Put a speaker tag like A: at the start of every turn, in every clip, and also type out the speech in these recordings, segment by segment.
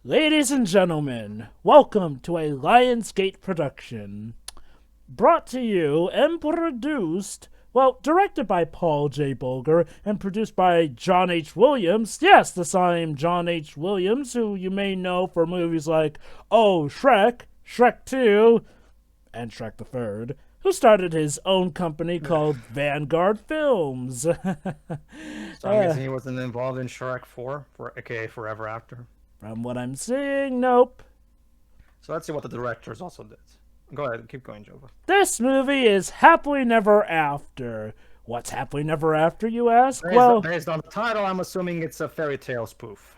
A: Ladies and gentlemen, welcome to a Lionsgate production. Brought to you and produced, directed by Paul J. Bulger and produced by John H. Williams. Yes, the same John H. Williams, who you may know for movies like Shrek, Shrek 2, and Shrek the Third, who started his own company called Vanguard Films.
B: So I'm guessing he wasn't involved in Shrek 4, aka Forever After.
A: From what I'm seeing, nope.
B: So let's see what the directors also did. Go ahead, keep going, Jova.
A: This movie is Happily Never After. What's Happily Never After, you ask?
B: Based on the title, I'm assuming it's a fairy tale spoof.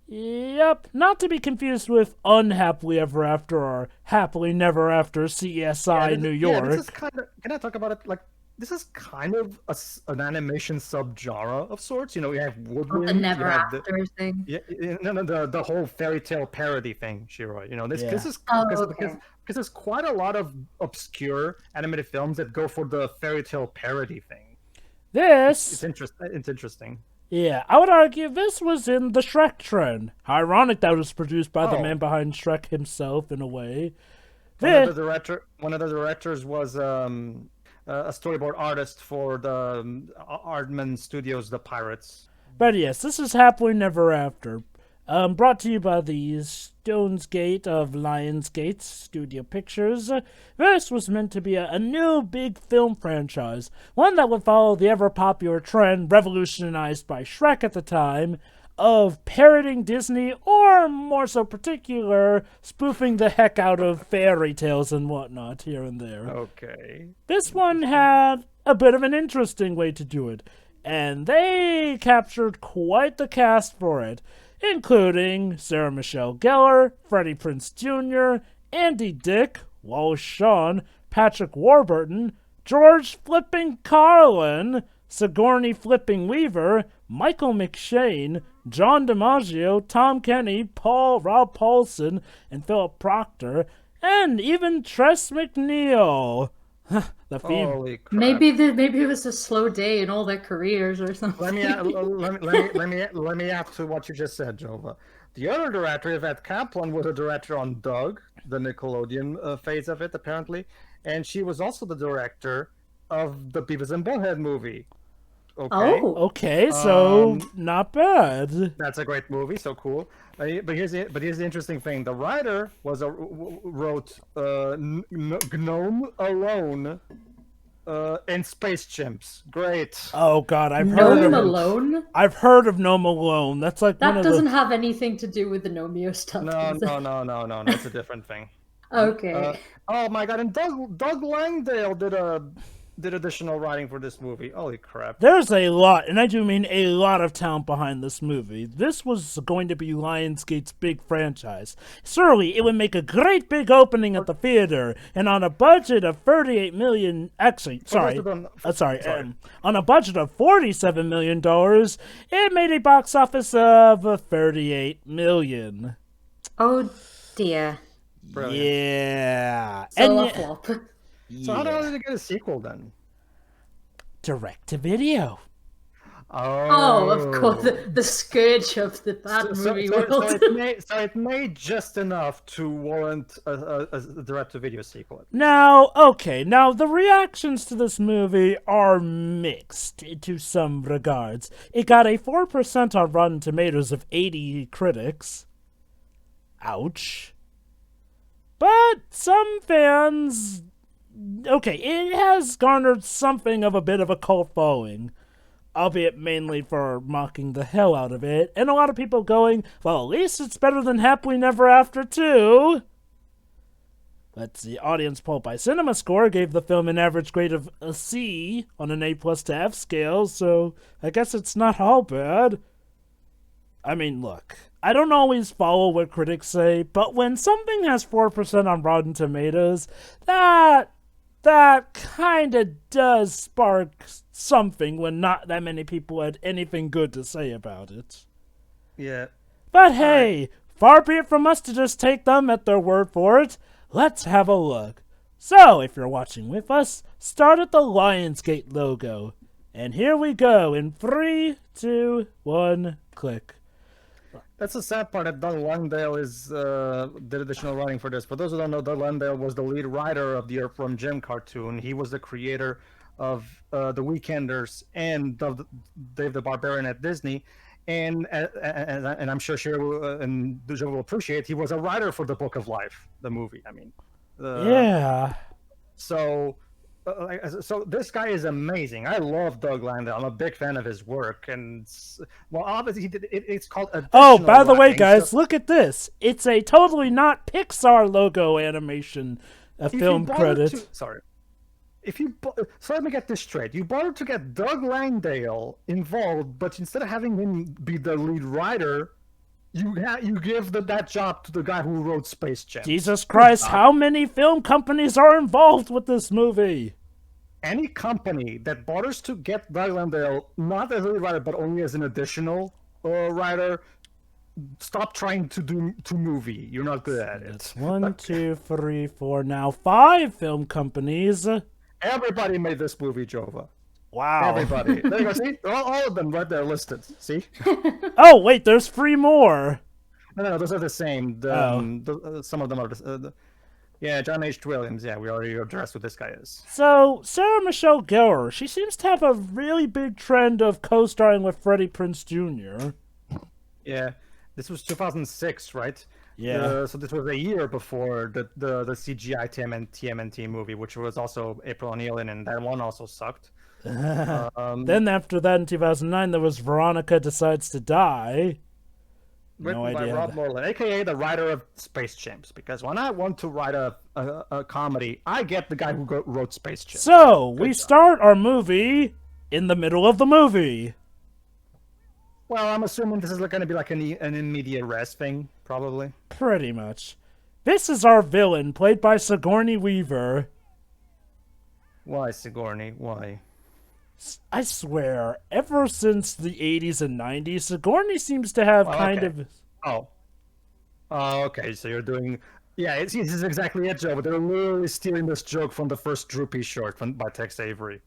A: Yep, not to be confused with Unhappily Ever After or Happily Never After CSI New York.
B: This is kind of. Can I talk about it? This is kind of an animation subgenre of sorts. You know, we have Woodwind.
C: The Never After thing.
B: Yeah, no, the whole fairy tale parody thing, Shiro. You know, this is because there's quite a lot of obscure animated films that go for the fairy tale parody thing. It's interesting.
A: Yeah, I would argue this was in the Shrek trend. Ironic that it was produced by the man behind Shrek himself, in a way.
B: One of the directors was a storyboard artist for the Aardman Studios, The Pirates.
A: But yes, this is Happily Never After. Brought to you by the Stonesgate of Lionsgate Studio Pictures. This was meant to be a new big film franchise, one that would follow the ever-popular trend revolutionized by Shrek at the time of parodying Disney, or more so particular, spoofing the heck out of fairy tales and whatnot here and there.
B: Okay.
A: This one had a bit of an interesting way to do it, and they captured quite the cast for it, including Sarah Michelle Gellar, Freddie Prinze Jr., Andy Dick, Wallace Shawn, Patrick Warburton, George Flipping Carlin, Sigourney Flipping Weaver, Michael McShane, John DiMaggio, Tom Kenny, Rob Paulson, and Philip Proctor, and even Tress MacNeille.
B: Holy crap.
C: Maybe it was a slow day in all their careers or something.
B: Let me add to what you just said, Jova. The other director, Yvette Kaplan, was a director on Doug, the Nickelodeon phase of it, apparently, and she was also the director of the Beavis and Butthead movie.
A: Okay, so not bad.
B: That's a great movie, so cool. But here's the interesting thing: the writer wrote Gnome Alone and Space Chimps. Great.
A: Oh God, I've
C: heard
A: of
C: Alone.
A: I've heard of Gnome Alone. That's like
C: that doesn't have anything to do with the Nomeo stuff.
B: No. That's a different thing.
C: Okay.
B: Oh my God! And Doug Langdale did additional writing for this movie. Holy crap.
A: There's a lot, and I do mean a lot of talent behind this movie. This was going to be Lionsgate's big franchise. Surely it would make a great big opening at the theater, and on a budget of 38 million, on a budget of $47 million, it made a box office of 38 million.
C: Oh dear.
B: Brilliant.
A: Yeah.
C: So a flop.
B: So how did it get a sequel then?
A: Direct to video.
C: Oh, of course, the scourge of the bad movie world.
B: So it made just enough to warrant a direct-to-video sequel.
A: Now, the reactions to this movie are mixed to some regards. It got a 4% on Rotten Tomatoes of 80 critics. Ouch. But some fans... Okay, it has garnered something of a bit of a cult following, albeit mainly for mocking the hell out of it, and a lot of people going, well, at least it's better than Happily Never After 2. But the audience poll by CinemaScore gave the film an average grade of a C on an A+ to F scale, so I guess it's not all bad. I mean, look, I don't always follow what critics say, but when something has 4% on Rotten Tomatoes, that kind of does spark something when not that many people had anything good to say about it.
B: Yeah.
A: But hey, far be it from us to just take them at their word for it. Let's have a look. So, if you're watching with us, start at the Lionsgate logo. And here we go in 3, 2, 1, click.
B: That's the sad part that Doug Landale did additional writing for this. For those who don't know, Doug Landale was the lead writer of the Earthworm Jim cartoon. He was the creator of The Weekenders and Dave the Barbarian at Disney. And I'm sure Shira and Duja will appreciate, he was a writer for The Book of Life, the movie. I mean,
A: Yeah.
B: So this guy is amazing. I love Doug Landale. I'm a big fan of his work. And well, obviously he did. It's called.
A: Oh, by the way,
B: writing,
A: guys,
B: so
A: look at this. It's a totally not Pixar logo animation, a
B: if you
A: film
B: bothered
A: credit.
B: So let me get this straight. You bothered to get Doug Langdale involved, but instead of having him be the lead writer, you give that job to the guy who wrote Space Jam.
A: Jesus Christ, how many film companies are involved with this movie?
B: Any company that bothers to get Doug Landale not as a lead writer but only as an additional writer, stop trying to do movie. You're not good at it.
A: It's 1, 2, 3, 4, now 5 film companies.
B: Everybody made this movie, Jova.
A: Wow.
B: Everybody. There you go. See, all of them right there listed. See?
A: Oh, wait, there's 3 more.
B: No, those are the same. Some of them are. Yeah, John H. Williams. Yeah, we already addressed what this guy is.
A: So, Sarah Michelle Gellar, she seems to have a really big trend of co-starring with Freddie Prinze Jr.
B: Yeah, this was 2006, right?
A: Yeah.
B: So this was a year before the CGI TMNT movie, which was also April O'Neil, and that one also sucked.
A: Then after that, in 2009, there was Veronica Decides to Die.
B: Written by Rob Moreland, a.k.a. the writer of Space Jams. Because when I want to write a comedy, I get the guy who wrote Space Jam.
A: So, we start our movie in the middle of the movie.
B: Well, I'm assuming this is going to be like an immediate rest thing, probably.
A: Pretty much. This is our villain, played by Sigourney Weaver.
B: Why, Sigourney? Why?
A: I swear, ever since the 80s and 90s, Sigourney seems to have of...
B: Oh, okay, so you're doing... Yeah, this is exactly it, Joe, but they're literally stealing this joke from the first Droopy short by Tex Avery.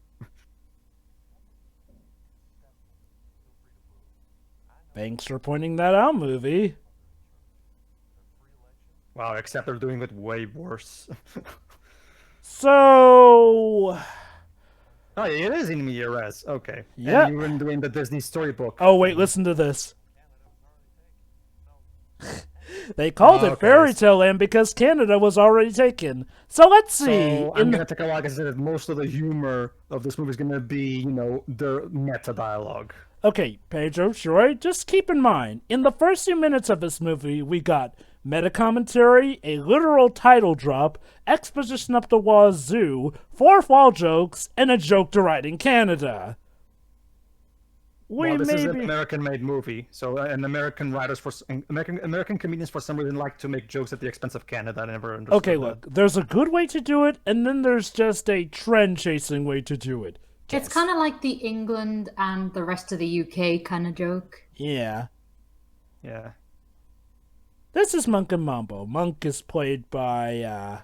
A: Thanks for pointing that out, movie.
B: Wow, except they're doing it way worse.
A: So...
B: Oh, it is in Res. Okay.
A: Yeah.
B: And you've been doing the Disney storybook.
A: Oh, wait, listen to this. They called it Fairy Tale Land because Canada was already taken. So let's see.
B: So I'm going to take a look and say that most of the humor of this movie is going to be, the meta dialogue.
A: Okay, Pedro, Troy, just keep in mind, in the first few minutes of this movie, we got meta-commentary, a literal title drop, exposition up the wazoo, 4th wall jokes, and a joke to write in Canada.
B: This is an American-made movie, so American comedians for some reason like to make jokes at the expense of Canada. I never understood
A: Okay, look, there's a good way to do it, and then there's just a trend-chasing way to do it.
C: It's kind of like the England and the rest of the UK kind of joke.
A: Yeah.
B: Yeah.
A: This is Monk and Mambo. Monk is played by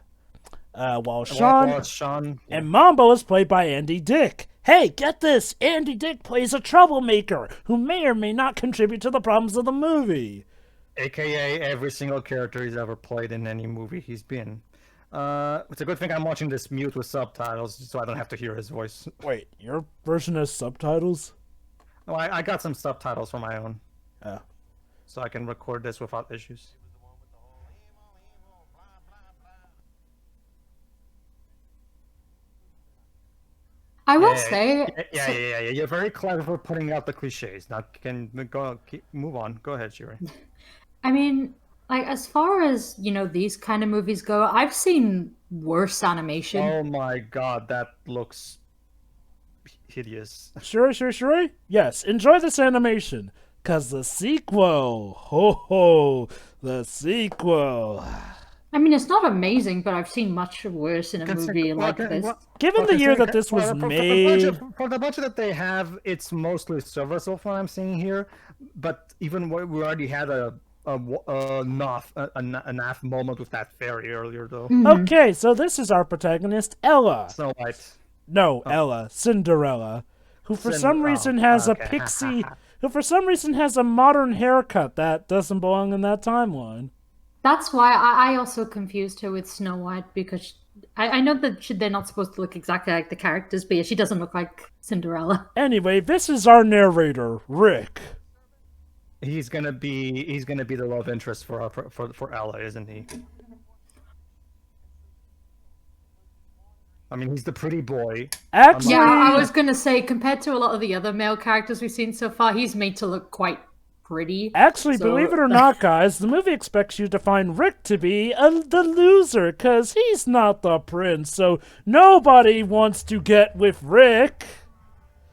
A: Sean, and Mambo is played by Andy Dick. Hey, get this! Andy Dick plays a troublemaker who may or may not contribute to the problems of the movie.
B: AKA every single character he's ever played in any movie he's been. It's a good thing I'm watching this mute with subtitles, so I don't have to hear his voice.
A: Wait, your version has subtitles?
B: Oh, I got some subtitles for my own.
A: Oh.
B: So I can record this without issues.
C: I will say...
B: Yeah. You're very clever for putting out the cliches. Now, move on. Go ahead, Shiri.
C: I mean... Like, as far as, these kind of movies go, I've seen worse animation.
B: Oh my god, that looks hideous.
A: Sure. Yes, enjoy this animation. Because the sequel, the sequel.
C: I mean, it's not amazing, but I've seen much worse in a movie like this.
A: Given the year that this was made...
B: For the budget that they have, it's mostly serviceable from what I'm seeing here. But even we already had a naff moment with that fairy earlier, though.
C: Mm-hmm.
A: Okay, so this is our protagonist, Ella.
B: Snow White.
A: No, Ella, Cinderella, who for some reason has a pixie, who for some reason has a modern haircut that doesn't belong in that timeline.
C: That's why I also confused her with Snow White because I know that they're not supposed to look exactly like the characters, but yeah, she doesn't look like Cinderella.
A: Anyway, this is our narrator, Rick.
B: He's gonna be the love interest for Ella, isn't he? I mean, he's the pretty boy.
A: Actually,
C: Yeah, I was gonna say compared to a lot of the other male characters we've seen so far, he's made to look quite pretty.
A: Actually, believe it or not, guys, the movie expects you to find Rick to be the loser, because he's not the prince, so nobody wants to get with Rick.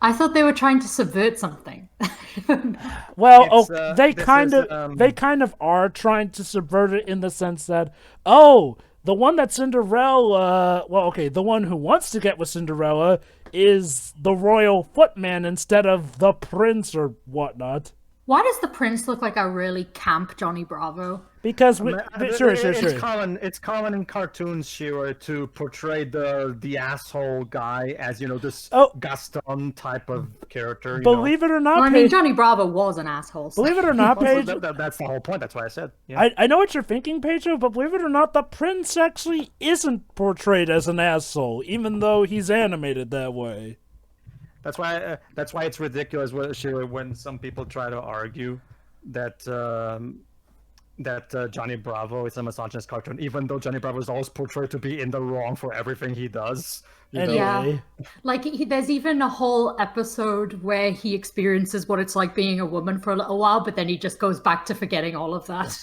C: I thought they were trying to subvert something.
A: Well,
B: It's,
A: they
B: this
A: kind
B: is,
A: of are trying to subvert it in the sense that, oh, the one that Cinderella, the one who wants to get with Cinderella is the royal footman instead of the prince or whatnot.
C: Why does the prince look like a really camp Johnny Bravo?
A: Because sure.
B: It's common in cartoons, Shira, to portray the asshole guy as this Gaston type of character.
A: Believe it or not,
C: Well, I mean, Johnny Bravo was an asshole. So.
A: Believe it or not, Paige.
B: That's the whole point. That's why I said. Yeah.
A: I know what you're thinking, Pedro, but believe it or not, the prince actually isn't portrayed as an asshole, even though he's animated that way.
B: That's why it's ridiculous when some people try to argue that Johnny Bravo is a misogynist cartoon, even though Johnny Bravo is always portrayed to be in the wrong for everything he does.
A: Anyway.
C: Yeah, like there's even a whole episode where he experiences what it's like being a woman for a little while, but then he just goes back to forgetting all of that.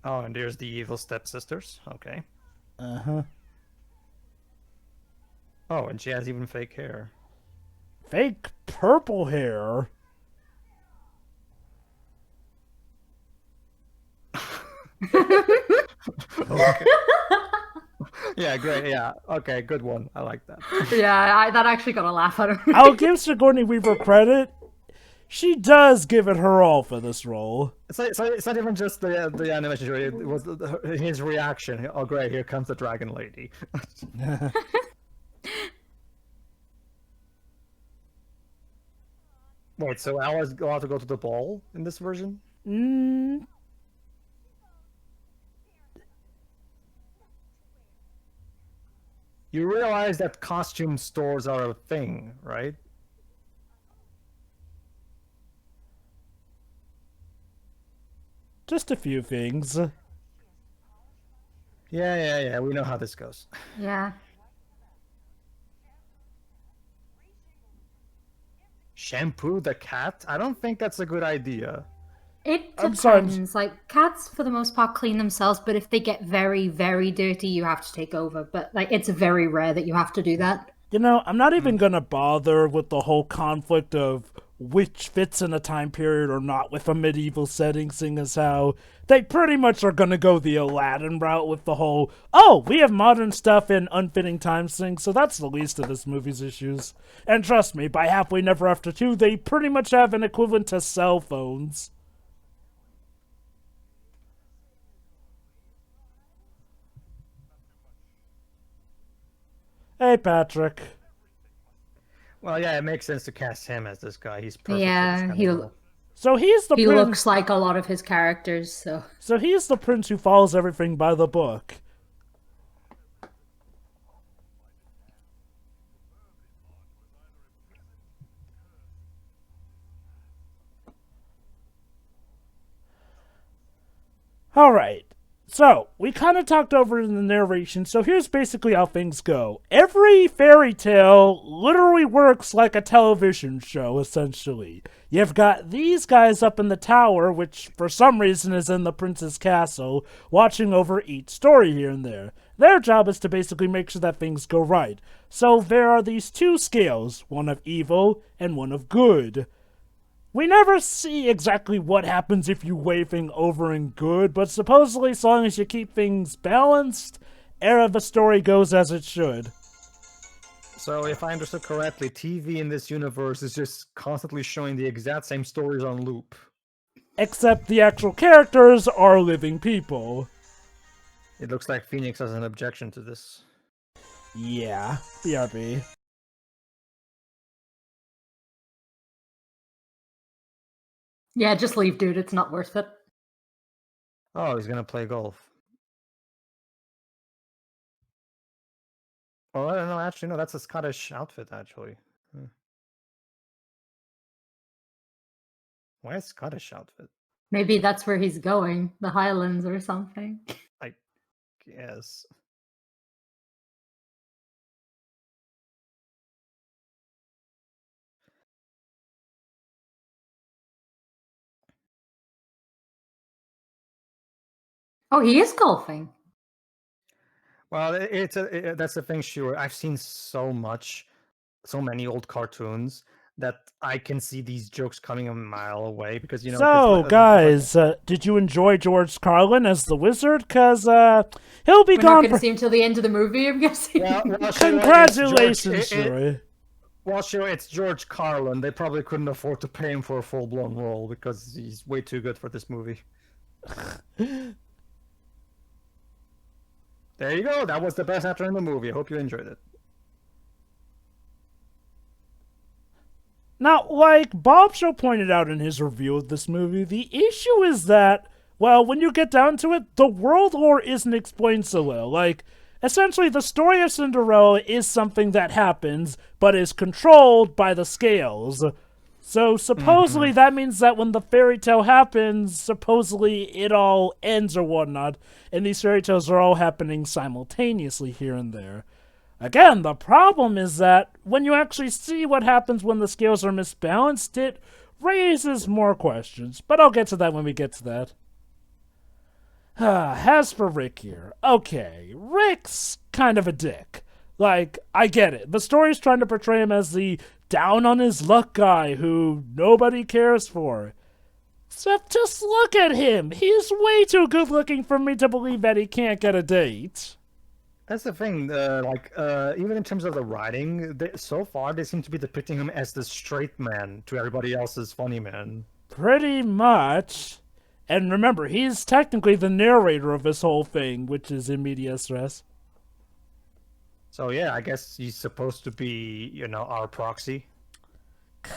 B: Oh, and there's the evil stepsisters. Okay.
A: Uh-huh.
B: Oh, and she has even fake hair.
A: Fake purple hair?
B: Okay. Yeah, great. Yeah. Okay, good one. I like that.
C: Yeah, that actually got a laugh out of me.
A: I'll give Sigourney Weaver credit. She does give it her all for this role.
B: It's not even just the animation. It was his reaction. Oh, great! Here comes the dragon lady. Wait, so Ella's allowed to go to the ball in this version?
A: Mm.
B: You realize that costume stores are a thing, right?
A: Just a few things.
B: Yeah. We know how this goes.
C: Yeah.
B: Shampoo the cat? I don't think that's a good idea.
C: It
A: I'm sorry,
C: depends. Like, cats, for the most part, clean themselves, but if they get very, very dirty, you have to take over. But, like, it's very rare that you have to do that.
A: You know, I'm not even gonna bother with the whole conflict of which fits in a time period or not with a medieval setting, seeing as how they pretty much are gonna go the Aladdin route with the whole, oh, we have modern stuff in unfitting times thing, so that's the least of this movie's issues. And trust me, by Halfway Never After 2, they pretty much have an equivalent to cell phones. Hey, Patrick.
B: Well, yeah, it makes sense to cast him as this guy. He's perfect.
C: Yeah,
A: So he's the
C: he
A: prince.
C: looks like a lot of his characters, so...
A: So he's the prince who follows everything by the book. Alright, so we kind of talked over in the narration, so here's basically how things go. Every fairy tale literally works like a television show, essentially. You've got these guys up in the tower, which for some reason is in the prince's castle, watching over each story here and there. Their job is to basically make sure that things go right. So there are these two scales, one of evil and one of good. We never see exactly what happens if you weigh things over in good, but supposedly as long as you keep things balanced, the story goes as it should.
B: So if I understood correctly, TV in this universe is just constantly showing the exact same stories on loop.
A: Except the actual characters are living people.
B: It looks like Phoenix has an objection to this.
A: Yeah, BRB.
C: Yeah, just leave, dude. It's not worth it.
B: Oh, he's gonna play golf. Oh, I don't know. Actually, no, that's a Scottish outfit, actually. Why a Scottish outfit?
C: Maybe that's where he's going, the Highlands or something.
B: I guess.
C: Oh, he is golfing.
B: Well, that's the thing, sure. I've seen so many old cartoons that I can see these jokes coming a mile away because
A: So, guys, did you enjoy George Carlin as the wizard? Cause he'll be
C: We're not
A: gone
C: going to
A: for.
C: see him till the end of the movie, I'm guessing.
B: well,
A: Congratulations, Shuri.
B: Well, sure, it's George Carlin. They probably couldn't afford to pay him for a full-blown role because he's way too good for this movie. There you go. That was the best actor in the movie. I hope you enjoyed it.
A: Now, like Bob Show pointed out in his review of this movie, the issue is that, well, when you get down to it, the world lore isn't explained so well. Like, essentially, the story of Cinderella is something that happens, but is controlled by the scales. So, supposedly, that means that when the fairy tale happens, supposedly it all ends or whatnot, and these fairy tales are all happening simultaneously here and there. Again, the problem is that when you actually see what happens when the scales are misbalanced, it raises more questions. But I'll get to that when we get to that. As for Rick here, okay, Rick's kind of a dick. Like, I get it. The story's trying to portray him as the down-on-his-luck guy who nobody cares for. Except just look at him. He's way too good-looking for me to believe that he can't get a date.
B: That's the thing, even in terms of the writing, so far they seem to be depicting him as the straight man to everybody else's funny man.
A: Pretty much. And remember, he's technically the narrator of this whole thing, which is in medias res.
B: So yeah, I guess he's supposed to be, our proxy.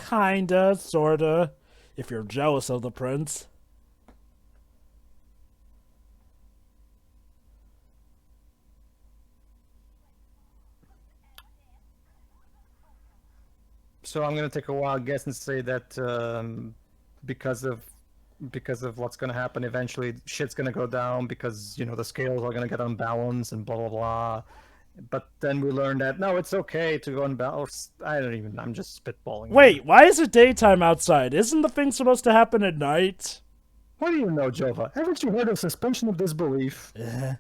A: Kinda, sorta, if you're jealous of the prince.
B: So I'm gonna take a wild guess and say that because of what's gonna happen eventually, shit's gonna go down because the scales are gonna get unbalanced and blah blah blah. But then we learn that no, it's okay to go unbalanced. I'm just spitballing.
A: Wait, why is it daytime outside? Isn't the thing supposed to happen at night?
B: What do you know, Jova? Haven't you heard of suspension of disbelief? I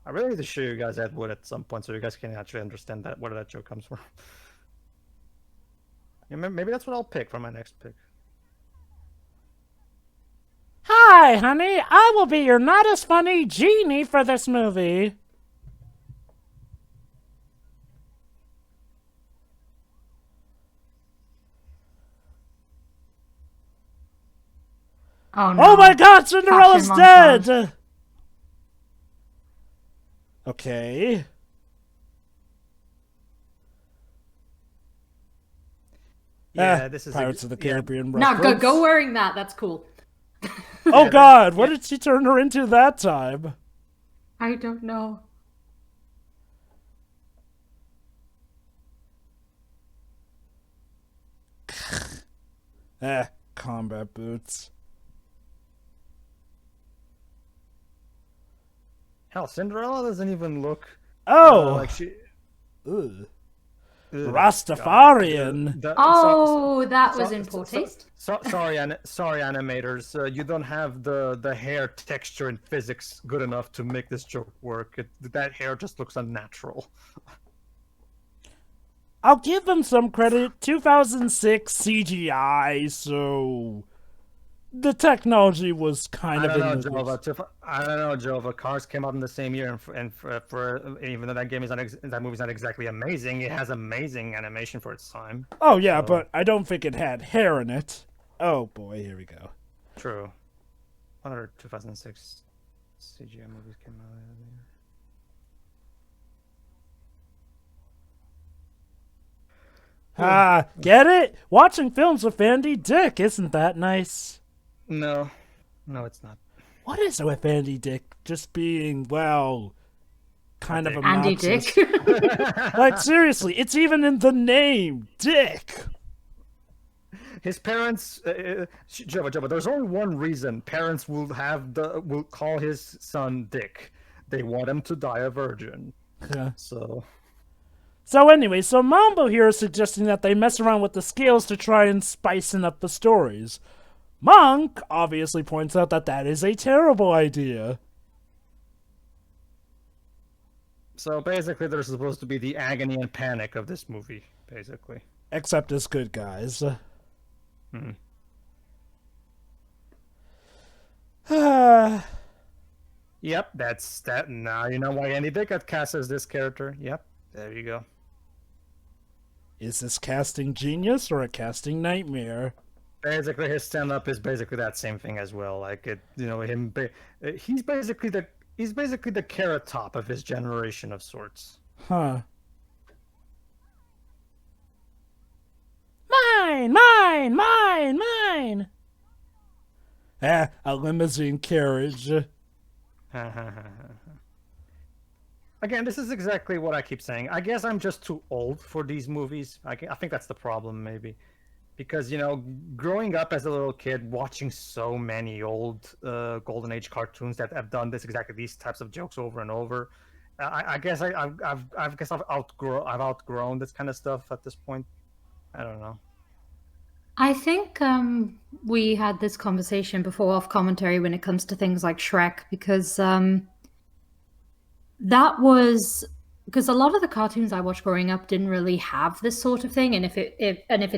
B: really need to show you guys that wood at some point so you guys can actually understand where that joke comes from. Maybe that's what I'll pick for my next pick.
A: Hi, honey. I will be your not as funny genie for this movie.
C: Oh no.
A: Oh my god, Cinderella's
C: Fashion montage.
A: dead! Okay.
B: Yeah, this is
A: Pirates of the Caribbean
C: No,
A: reference.
C: go wearing that. That's cool.
A: Oh god, what did she turn her into that time?
C: I don't know.
A: Combat boots.
B: Hell, Cinderella doesn't even look like she.
A: Ugh.
B: Ugh,
A: Rastafarian.
C: That was in poor taste.
B: Sorry, animators. You don't have the hair texture and physics good enough to make this joke work. That hair just looks unnatural.
A: I'll give them some credit. 2006 CGI, so the technology was kind
B: I
A: of
B: don't
A: in
B: know,
A: the
B: Jova. I don't know, Jova. Cars came out in the same year, for even though that game is not that movie's not exactly amazing, it has amazing animation for its time.
A: Oh yeah,
B: So,
A: but I don't think it had hair in it. Oh boy, here we go.
B: true. What other 2006 CGI movies came out?
A: Ah, get it? Watching films with Andy Dick, isn't that nice?
B: No, no, it's not.
A: What is it with Andy Dick just being, well, kind of
B: dick.
C: Andy
A: obnoxious?
C: Dick.
A: Like, seriously, it's even in the name, Dick.
B: His parents, Jova, there's only one reason parents will call his son Dick. They want him to die a virgin.
A: Yeah.
B: So
A: anyway, so Mambo here is suggesting that they mess around with the scales to try and spicing up the stories. Monk obviously points out that that is a terrible idea.
B: So basically, they're supposed to be the agony and panic of this movie, basically.
A: Except as good guys.
B: Yep, that's that. Now you know why Andy Dick got cast as this character. Yep, there you go.
A: Is this casting genius or a casting nightmare?
B: Basically, his stand-up is basically that same thing as well. Like it, him. He's basically the carrot top of his generation of sorts.
A: Huh. Mine! A limousine carriage.
B: Again, this is exactly what I keep saying. I guess I'm just too old for these movies. I think that's the problem, maybe. Because, growing up as a little kid, watching so many old Golden Age cartoons that have done these types of jokes over and over, I guess I've outgrown this kind of stuff at this point. I don't know.
C: I think we had this conversation before off commentary when it comes to things like Shrek, because that was because a lot of the cartoons I watched growing up didn't really have this sort of thing, and if it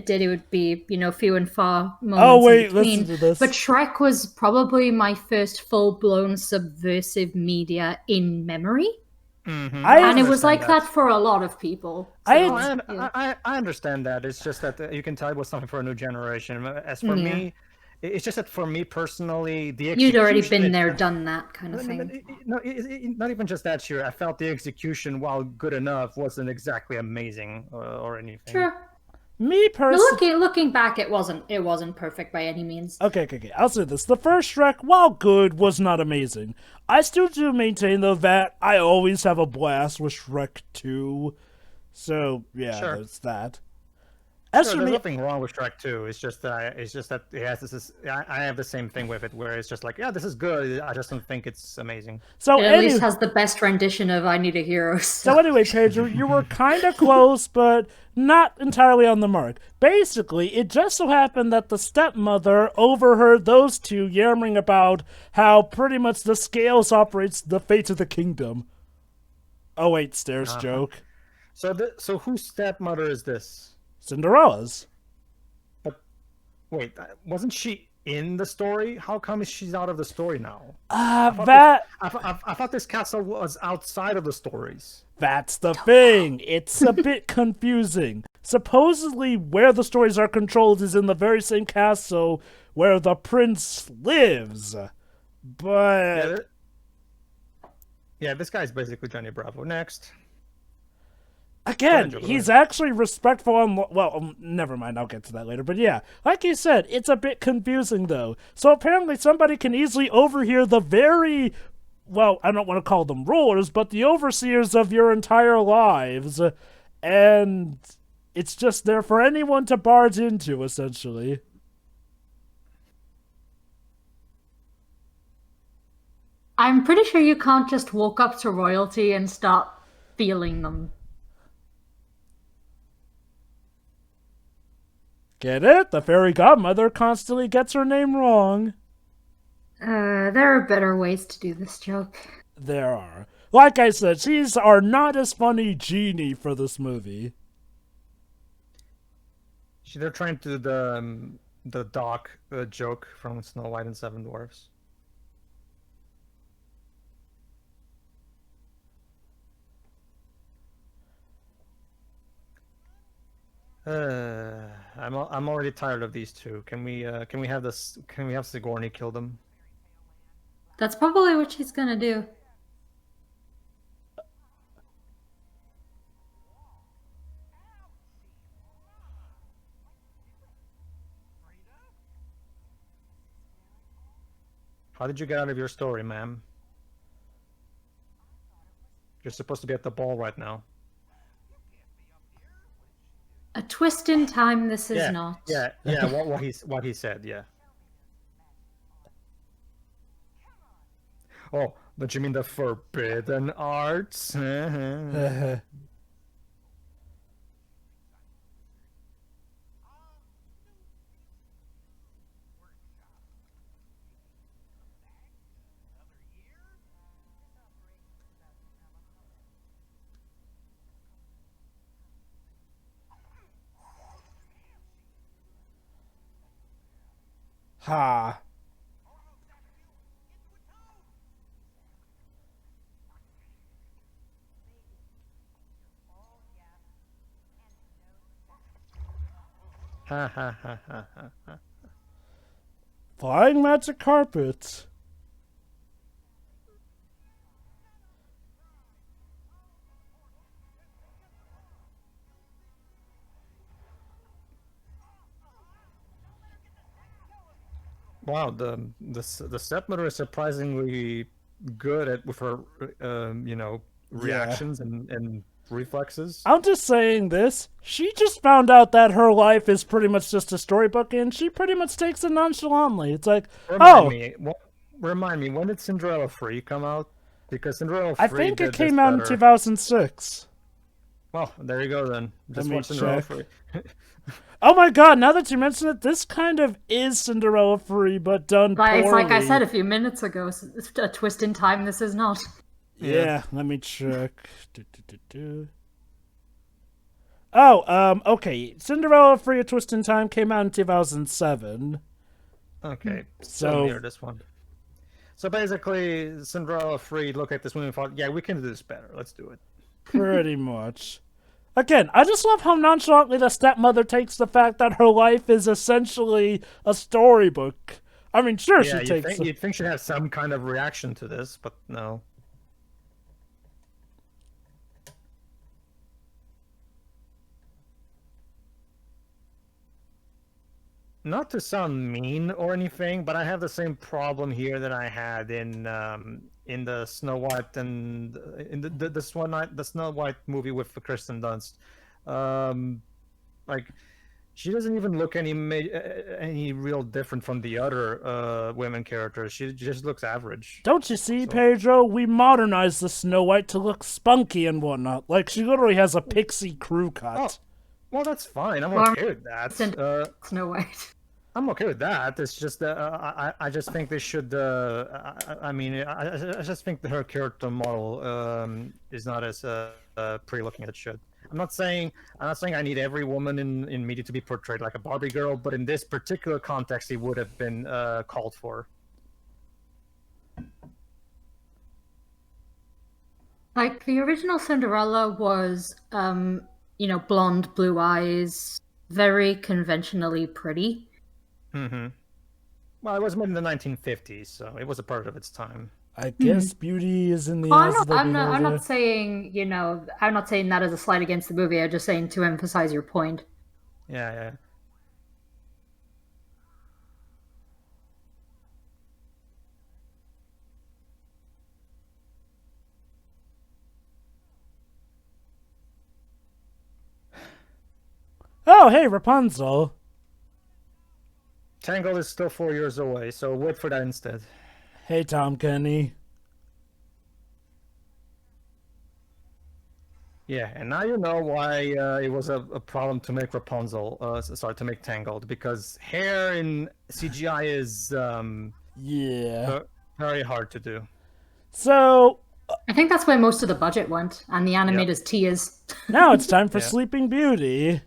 C: did, it would be few and far moments in between.
A: Listen to this.
C: But Shrek was probably my first full-blown subversive media in memory.
B: Mm-hmm.
C: And it was like that for a lot of people. So,
B: I understand that. It's just that you can tell it was something for a new generation. As for me, it's just that for me personally, the execution...
C: You'd already been there, done that kind of thing.
B: No, not even just that, sure. I felt the execution, while good enough, wasn't exactly amazing or anything.
C: Sure.
A: Me personally,
C: looking back, it wasn't perfect by any means.
A: Okay. I'll say this: the first Shrek, while good, was not amazing. I still do maintain though that I always have a blast with Shrek 2. So yeah,
B: Sure.
A: There's that.
B: There's nothing wrong with Shrek 2. It's just that it has this. I have the same thing with it, where it's just like, yeah, this is good. I just don't think it's amazing.
A: So
C: It at least has the best rendition of "I Need a Hero."
A: So anyway, Paige, you were kind of close, but not entirely on the mark. Basically, it just so happened that the stepmother overheard those two yammering about how pretty much the scales operates the fate of the kingdom. Oh wait, stairs joke.
B: So whose stepmother is this?
A: Cinderella's.
B: But wait, wasn't she in the story? How come she's out of the story now?
A: I
B: thought this castle was outside of the stories.
A: That's the thing. It's a bit confusing. Supposedly, where the stories are controlled is in the very same castle where the prince lives. But...
B: Yeah, this guy's basically Johnny Bravo. Next.
A: Again, he's actually respectful on... Well, never mind, I'll get to that later. But yeah, like you said, it's a bit confusing, though. So apparently somebody can easily overhear the very... Well, I don't want to call them rulers, but the overseers of your entire lives. And it's just there for anyone to barge into, essentially.
C: I'm pretty sure you can't just walk up to royalty and start feeling them.
A: Get it? The fairy godmother constantly gets her name wrong.
C: There are better ways to do this joke.
A: There are. Like I said, she's our not as funny genie for this movie.
B: They're trying to do the Doc joke from Snow White and Seven Dwarfs. I'm already tired of these two. Can we have this? Can we have Sigourney kill them?
C: That's probably what she's gonna do.
B: How did you get out of your story, ma'am? You're supposed to be at the ball right now.
C: A twist in time. This is
B: Yeah,
C: not.
B: yeah. What he said. Yeah. Oh, but you mean the forbidden arts?
A: Ha.
B: Ha ha ha ha ha.
A: Flying magic carpets.
B: Wow, the stepmother is surprisingly good at with her reactions and reflexes.
A: I'm just saying this. She just found out that her life is pretty much just a storybook, and she pretty much takes it nonchalantly. It's like,
B: Remind me, when did Cinderella Free come out? Because Cinderella Free,
A: I think it came out in 2006.
B: Well, there you go then. Just
A: Let me
B: watch Cinderella
A: check.
B: Free.
A: Oh my god, now that you mention it, this kind of is Cinderella Free, but done poorly.
C: It's like I said a few minutes ago, it's a twist in time. This is not.
A: Yeah, let me check. Oh, okay. Cinderella Free, A Twist in Time came out in 2007.
B: Okay,
A: so
B: near this one. So basically, Cinderella Free looked at this movie and thought, yeah, we can do this better. Let's do it.
A: Pretty much. Again, I just love how nonchalantly the stepmother takes the fact that her life is essentially a storybook. I mean, sure,
B: yeah,
A: she takes...
B: You'd think she'd have some kind of reaction to this, but no. Not to sound mean or anything, but I have the same problem here that I had in the Snow White and in the Snow White movie with Kristen Dunst. Like, she doesn't even look any real different from the other women characters. She just looks average.
A: Don't you see, Pedro? We modernized the Snow White to look spunky and whatnot. Like, she literally has a pixie crew cut.
B: Oh, well, that's fine. I'm okay with that.
C: Snow White.
B: I'm okay with that. It's just I just think they should. I just think that her character model is not as pretty looking as it should. I'm not saying I need every woman in media to be portrayed like a Barbie girl, but in this particular context, it would have been called for.
C: Like, the original Cinderella was, blonde, blue eyes, very conventionally pretty.
B: Mm-hmm. Well, it was made in the 1950s, so it was a part of its time.
A: I guess beauty is in the eyes of the beholder.
C: I'm not saying, I'm not saying that as a slight against the movie. I'm just saying to emphasize your point.
B: Yeah.
A: Oh, hey, Rapunzel.
B: Tangled is still 4 years away, so wait for that instead.
A: Hey, Tom Kenny.
B: Yeah, and now you know why it was a problem to make Rapunzel. To make Tangled, because hair in CGI is very hard to do.
A: So
C: I think that's where most of the budget went, and the animators' tears.
A: Now it's time for Sleeping Beauty.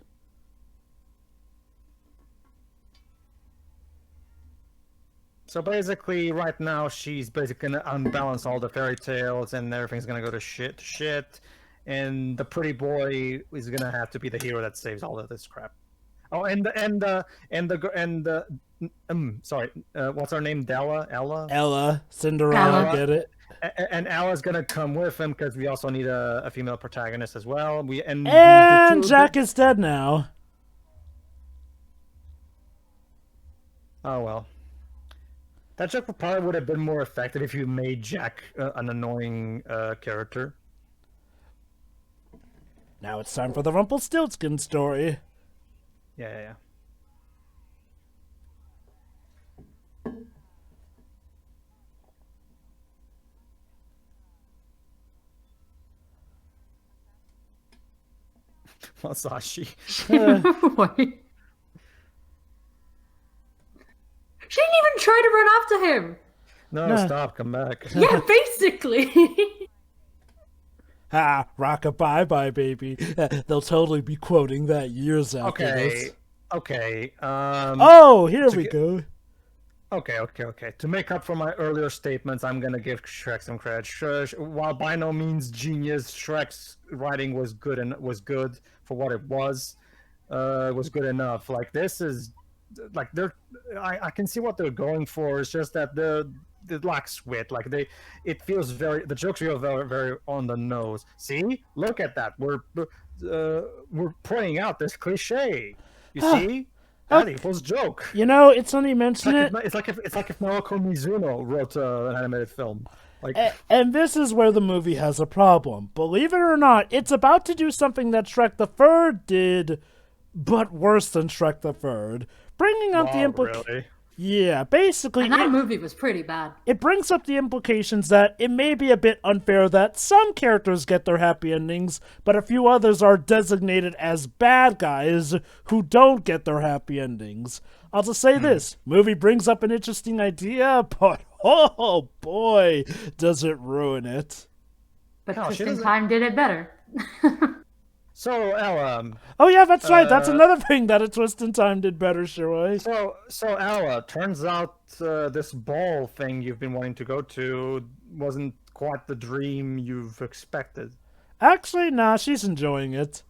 B: So basically, right now, she's basically gonna unbalance all the fairy tales, and everything's gonna go to shit, and the pretty boy is gonna have to be the hero that saves all of this crap. Oh, sorry, what's her name? Ella.
A: Ella, Cinderella,
C: Ella.
A: get it?
B: And Ella's gonna come with him because we also need a female protagonist as well.
A: And Jack is dead now.
B: Oh well. That joke probably would have been more effective if you made Jack an annoying character.
A: Now it's time for the Rumpelstiltskin story.
B: Yeah. Masashi.
C: Wait. She didn't even try to run after him.
B: No, stop, come back.
C: Yeah, basically.
A: Ha, rock-a-bye bye, baby. They'll totally be quoting that years after this.
B: Okay.
A: Oh, here we go.
B: Okay. To make up for my earlier statements, I'm gonna give Shrek some credit. While by no means genius, Shrek's writing was good for what it was. It was good enough. Like this is, like I can see what they're going for. It's just that it lacks wit. Like the jokes feel very, very on the nose. See, look at that. We're pointing out this cliche. You see. That equals joke.
A: You know, it's funny you mention it.
B: It's like if Naoko Mizuno wrote an animated film. Like,
A: and this is where the movie has a problem. Believe it or not, it's about to do something that Shrek the Third did, but worse than Shrek the Third, bringing up the implications.
B: Really?
A: Yeah, basically.
C: And that movie was pretty bad.
A: It brings up the implications that it may be a bit unfair that some characters get their happy endings, but a few others are designated as bad guys who don't get their happy endings. I'll just say this, movie brings up an interesting idea, but oh boy, does it ruin it.
C: But Twisting Time did it better.
B: So, Ella.
A: Oh yeah, that's right. That's another thing that A Twist in Time did better, Shiroi.
B: So Ella, turns out this ball thing you've been wanting to go to wasn't quite the dream you've expected.
A: Actually, nah, she's enjoying it.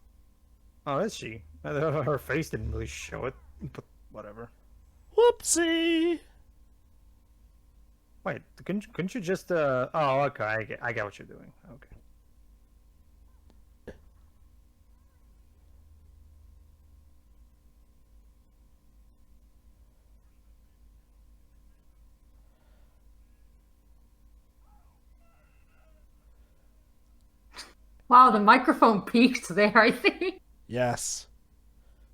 B: Oh, is she? Her face didn't really show it, but whatever.
A: Whoopsie.
B: Wait, couldn't you just? Oh, okay, I get what you're doing. Okay.
C: Wow, the microphone peaked there, I think.
A: Yes.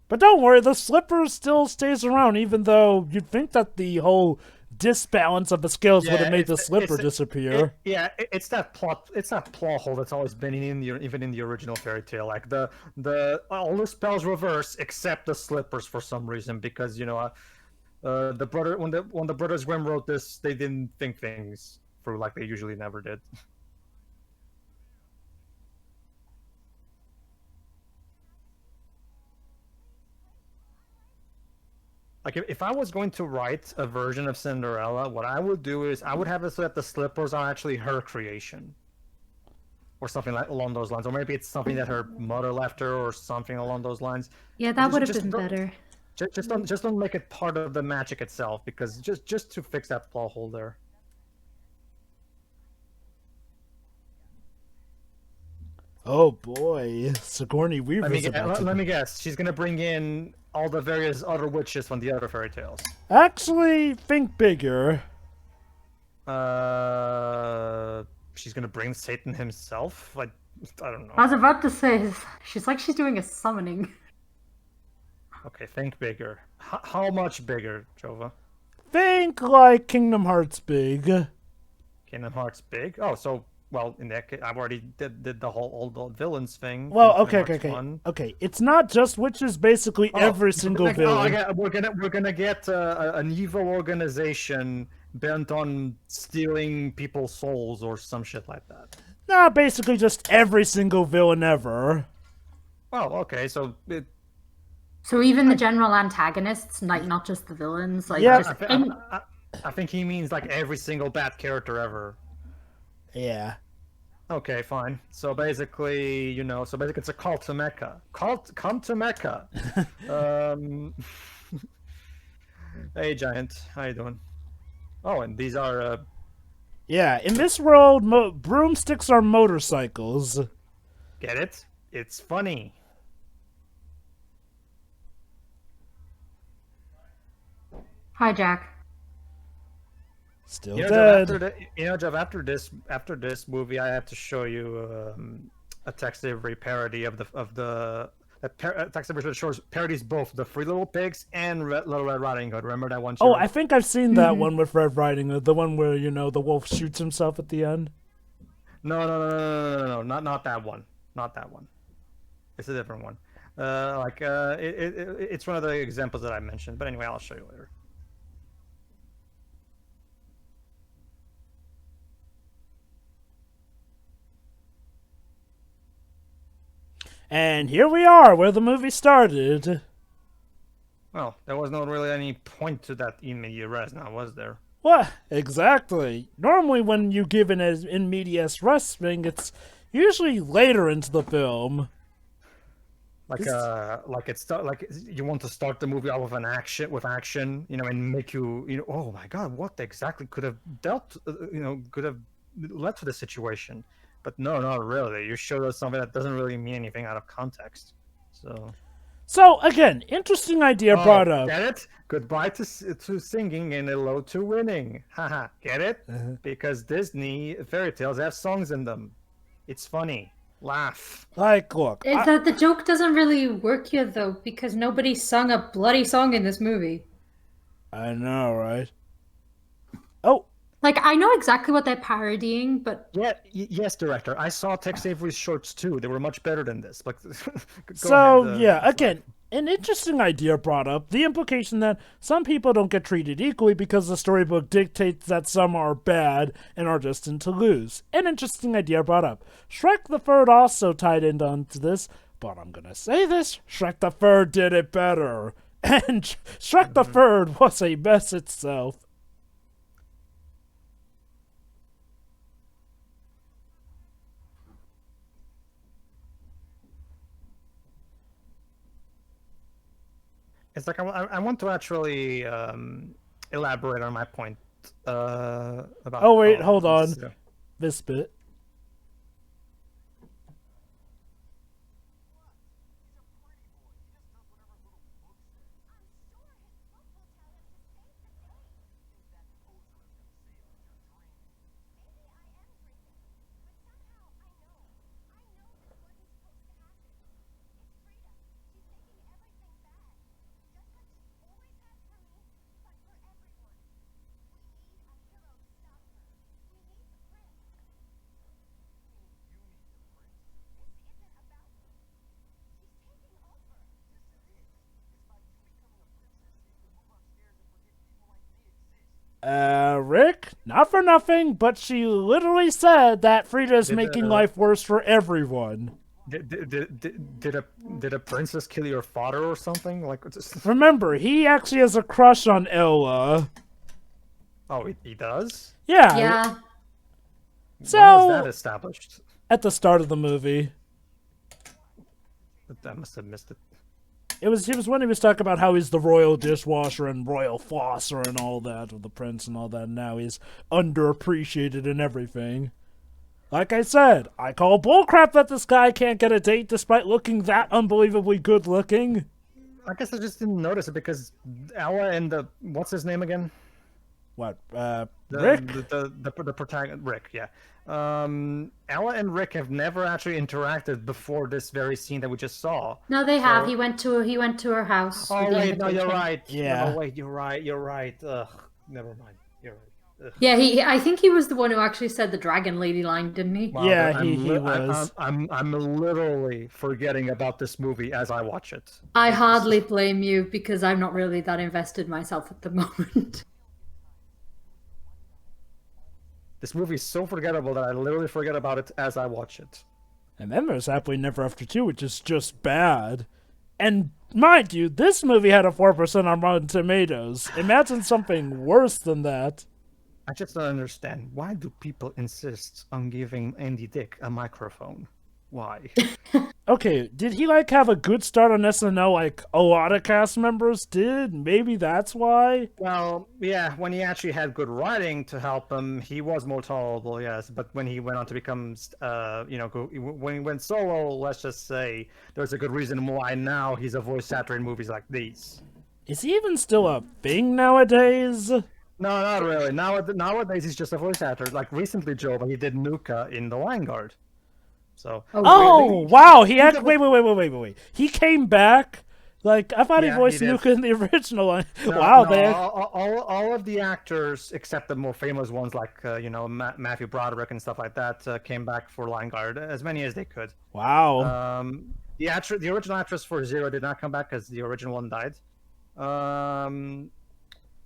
A: But don't worry, the slipper still stays around, even though you'd think that the whole disbalance of the scales would have made the slipper disappear.
B: It's that plot hole that's always been even in the original fairy tale. Like all the spells reverse except the slippers for some reason, because when the Brothers Grimm wrote this, they didn't think things through like they usually never did. Like, if I was going to write a version of Cinderella, what I would do is I would have it so that the slippers are actually her creation. Or something along those lines. Or maybe it's something that her mother left her or something along those lines.
C: Yeah, that would have been better.
B: Just don't make it part of the magic itself, because just to fix that plot hole there.
A: Oh boy, Sigourney Weaver's
B: let me guess. She's gonna bring in all the various other witches from the other fairy tales.
A: Actually, think bigger.
B: She's gonna bring Satan himself? Like, I don't know.
C: I was about to say, she's doing a summoning.
B: Okay, think bigger. How much bigger, Jova?
A: Think like Kingdom Hearts big.
B: Kingdom Hearts big? Oh, so... Well, in that case, I've already did the whole all the villains thing.
A: Well, okay. It's not just witches. Basically, every single villain.
B: We're gonna get an evil organization bent on stealing people's souls or some shit like that.
A: Nah, basically just every single villain ever.
B: Oh, okay. So
C: even the general antagonists, like not just the villains. Like,
A: yeah.
B: I think he means like every single bad character ever.
A: Yeah.
B: Okay, fine. So basically, it's a call to Mecca. Come to Mecca. um, Hey, Giant. How you doing? Oh, and these are.
A: Yeah, in this world, broomsticks are motorcycles.
B: Get it? It's funny.
C: Hi, Jack.
A: Still
B: Jeff,
A: dead.
B: Jeff, after this movie, I have to show you a text Avery parody of the text Avery shows parodies both the Three Little Pigs and Little Red Riding Hood. Remember that one?
A: Oh, I think I've seen that one with Red Riding Hood, the one where the wolf shoots himself at the end.
B: No, not that one. Not that one. It's a different one. It's one of the examples that I mentioned. But anyway, I'll show you later.
A: And here we are, where the movie started.
B: Well, there was not really any point to that in media res now, was there?
A: What? Exactly. Normally when you give an in medias res thing, it's usually later into the film.
B: Like you want to start the movie off with action, and make oh my god, what exactly could have could have led to the situation. But no, not really. You showed us something that doesn't really mean anything out of context.
A: So again, interesting idea brought up.
B: Get it? Goodbye to singing and hello to winning. Haha, get it? Because Disney fairy tales have songs in them. It's funny. Laugh.
A: Like, look.
C: That the joke doesn't really work here, though, because nobody sung a bloody song in this movie.
A: I know, right? Oh.
C: Like, I know exactly what they're parodying, but...
B: Yeah, yes, director. I saw Tex Avery's shorts, too. They were much better than this. But
A: again, an interesting idea brought up. The implication that some people don't get treated equally because the storybook dictates that some are bad and are destined to lose. An interesting idea brought up. Shrek the Third also tied into this, but I'm gonna say this, Shrek the Third did it better. And Shrek the Third was a mess itself.
B: It's like I want to actually elaborate on my point about.
A: Oh wait, hold on. This bit. Rick, not for nothing, but she literally said that Frida's making life worse for everyone.
B: Did a princess kill your father or something?
A: Remember, he actually has a crush on Ella.
B: Oh, he does?
A: Yeah.
C: Yeah.
A: So,
B: when was that established?
A: At the start of the movie.
B: I must have missed it.
A: It was when he was talking about how he's the royal dishwasher and royal flosser and all that with the prince and all that, and now he's underappreciated and everything. Like I said, I call bullcrap that this guy can't get a date despite looking that unbelievably good looking.
B: I guess I just didn't notice it because Ella and what's his name again?
A: What?
B: Rick? The protagonist, Rick, yeah. Ella and Rick have never actually interacted before this very scene that we just saw.
C: No, they have. He went to her house.
B: Oh wait, no, you're right.
A: Yeah.
B: No, wait, you're right. Ugh, never mind. You're right. Ugh.
C: Yeah, I think he was the one who actually said the dragon lady line, didn't he?
B: Wow,
A: yeah, he was.
B: I'm literally forgetting about this movie as I watch it.
C: I hardly blame you because I'm not really that invested myself at the moment.
B: This movie is so forgettable that I literally forget about it as I watch it.
A: And then there's Happily Never After 2, which is just bad. And mind you, this movie had a 4% on Rotten Tomatoes. Imagine something worse than that.
B: I just don't understand. Why do people insist on giving Andy Dick a microphone? Why?
A: Okay, did he have a good start on SNL like a lot of cast members did? Maybe that's why?
B: Well, yeah, when he actually had good writing to help him, he was more tolerable, yes. But when he went on to become, when he went solo, let's just say there's a good reason why now he's a voice actor in movies like these.
A: Is he even still a thing nowadays?
B: No, not really. Nowadays he's just a voice actor. Like recently, Joe, but he did Nuka in The Lion Guard. So.
A: Wow! Wait! He came back. Like I thought he voiced Nuka in the original one.
B: No,
A: wow!
B: All of the actors except the more famous ones, like Matthew Broderick and stuff like that, came back for Lion Guard, as many as they could.
A: Wow.
B: The original actress for Zero did not come back because the original one died.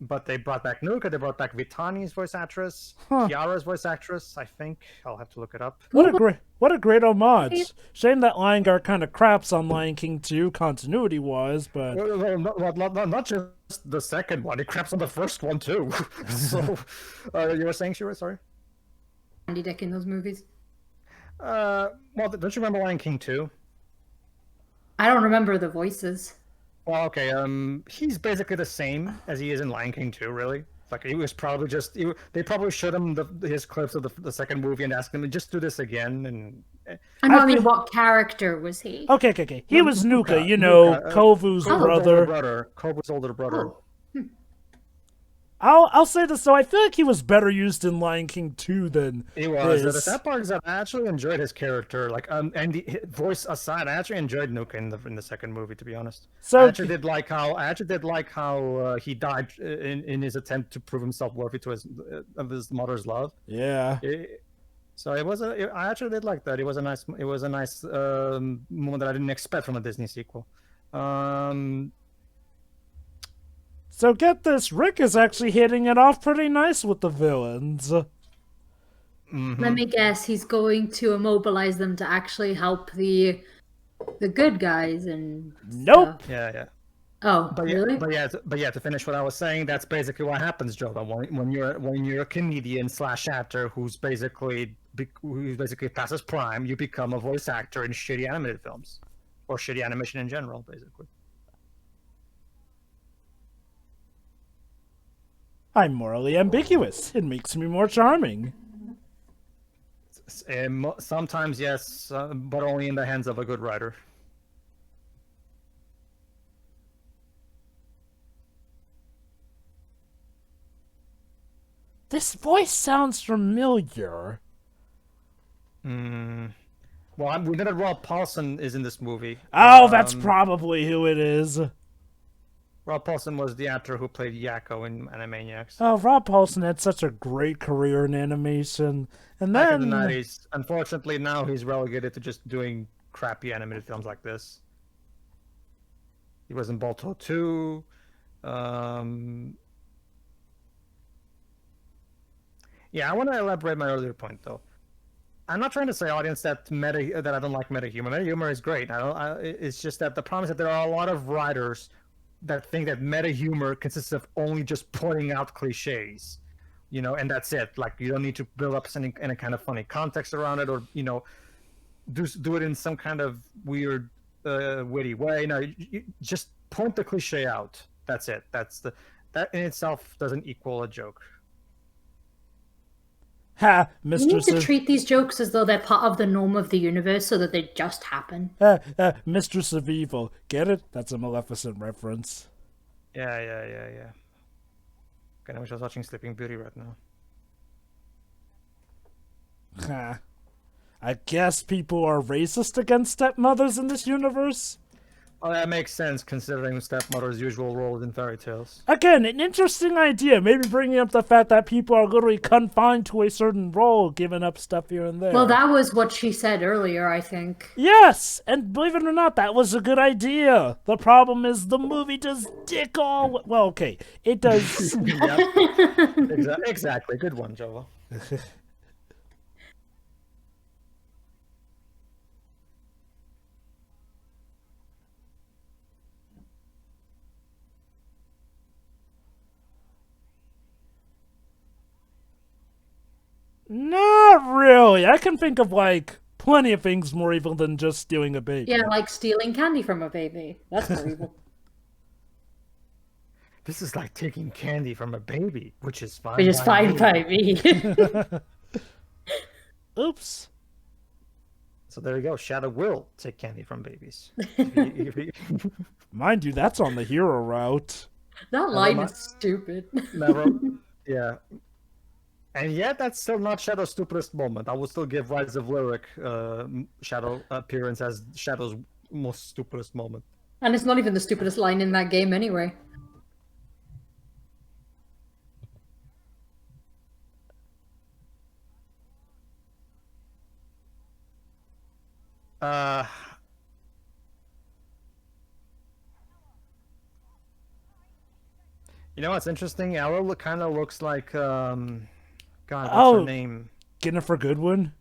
B: But they brought back Nuka. They brought back Vitani's voice actress, Kiara's voice actress. I think I'll have to look it up.
A: What a great homage. Shame that Lion Guard kind of craps on Lion King 2 continuity wise, but
B: not just the second one. It craps on the first one too. So you were saying, Shira? Sorry.
C: Andy Dick in those movies.
B: Well, don't you remember Lion King 2?
C: I don't remember the voices.
B: Well, okay. He's basically the same as he is in Lion King 2, really. Like he was probably they probably showed him his clips of the second movie and asked him to just do this again. And
C: I mean, what character was he?
A: Okay. He was Nuka, Kovu's
B: brother. Kovu's older brother.
C: Oh.
A: I'll say this though, I feel like he was better used in Lion King 2 than
B: he was. The sad part is that I actually enjoyed his character. Like, and the voice aside, I actually enjoyed Nuka in the second movie, to be honest. I actually did like how he died in his attempt to prove himself worthy to his mother's love.
A: Yeah.
B: So I actually did like that. It was a nice moment that I didn't expect from a Disney sequel.
A: So get this, Rick is actually hitting it off pretty nice with the villains.
C: Mm-hmm. Let me guess, he's going to immobilize them to actually help the good guys and
A: Nope.
C: stuff.
B: Yeah.
C: Oh, really?
B: But yeah, to finish what I was saying, that's basically what happens, Joe. When you're a comedian / actor who's basically past his prime, you become a voice actor in shitty animated films or shitty animation in general, basically.
A: I'm morally ambiguous. It makes me more charming.
B: Sometimes, yes, but only in the hands of a good writer.
A: This voice sounds familiar.
B: Well, we know that Rob Paulsen is in this movie.
A: Oh, that's probably who it is.
B: Rob Paulsen was the actor who played Yakko in Animaniacs.
A: Oh, Rob Paulsen had such a great career in animation. And
B: back
A: then
B: in the 90s. Unfortunately, now he's relegated to just doing crappy animated films like this. He was in Balto 2. Yeah, I want to elaborate my earlier point, though. I'm not trying to say, audience, that I don't like meta humor. Meta humor is great. It's just that the problem is that there are a lot of writers that think that meta humor consists of only just pointing out cliches, and that's it. Like, you don't need to build up any kind of funny context around it, or do it in some kind of weird, witty way. No, you just point the cliche out. That's it. That in itself doesn't equal a joke.
A: Ha,
C: You need to treat these jokes as though they're part of the norm of the universe so that they just happen.
A: Mistress of Evil. Get it? That's a Maleficent reference.
B: Yeah. Okay, I wish I was watching Sleeping Beauty right now.
A: Ha. I guess people are racist against stepmothers in this universe?
B: Oh, that makes sense, considering stepmother's usual role in fairy tales.
A: Again, an interesting idea. Maybe bringing up the fact that people are literally confined to a certain role, giving up stuff here and there.
C: Well, that was what she said earlier, I think.
A: Yes! And believe it or not, that was a good idea. The problem is the movie does dick all... Well, okay. It does...
B: Exactly. Good one, Jova.
A: I can think of, like, plenty of things more evil than just stealing a baby.
C: Yeah, like stealing candy from a baby. That's more evil.
B: This is like taking candy from a baby, which is fine.
C: Which is fine by me.
A: Oops.
B: So there you go. Shadow will take candy from babies.
A: Mind you, that's on the hero route.
C: That line is stupid.
B: Never. Yeah. And yet, that's still not Shadow's stupidest moment. I will still give Rise of Lyric Shadow appearance as Shadow's most stupidest moment.
C: And it's not even the stupidest line in that game anyway.
B: You know what's interesting? Ella kind of looks like God, what's her name?
A: Jennifer Goodwin.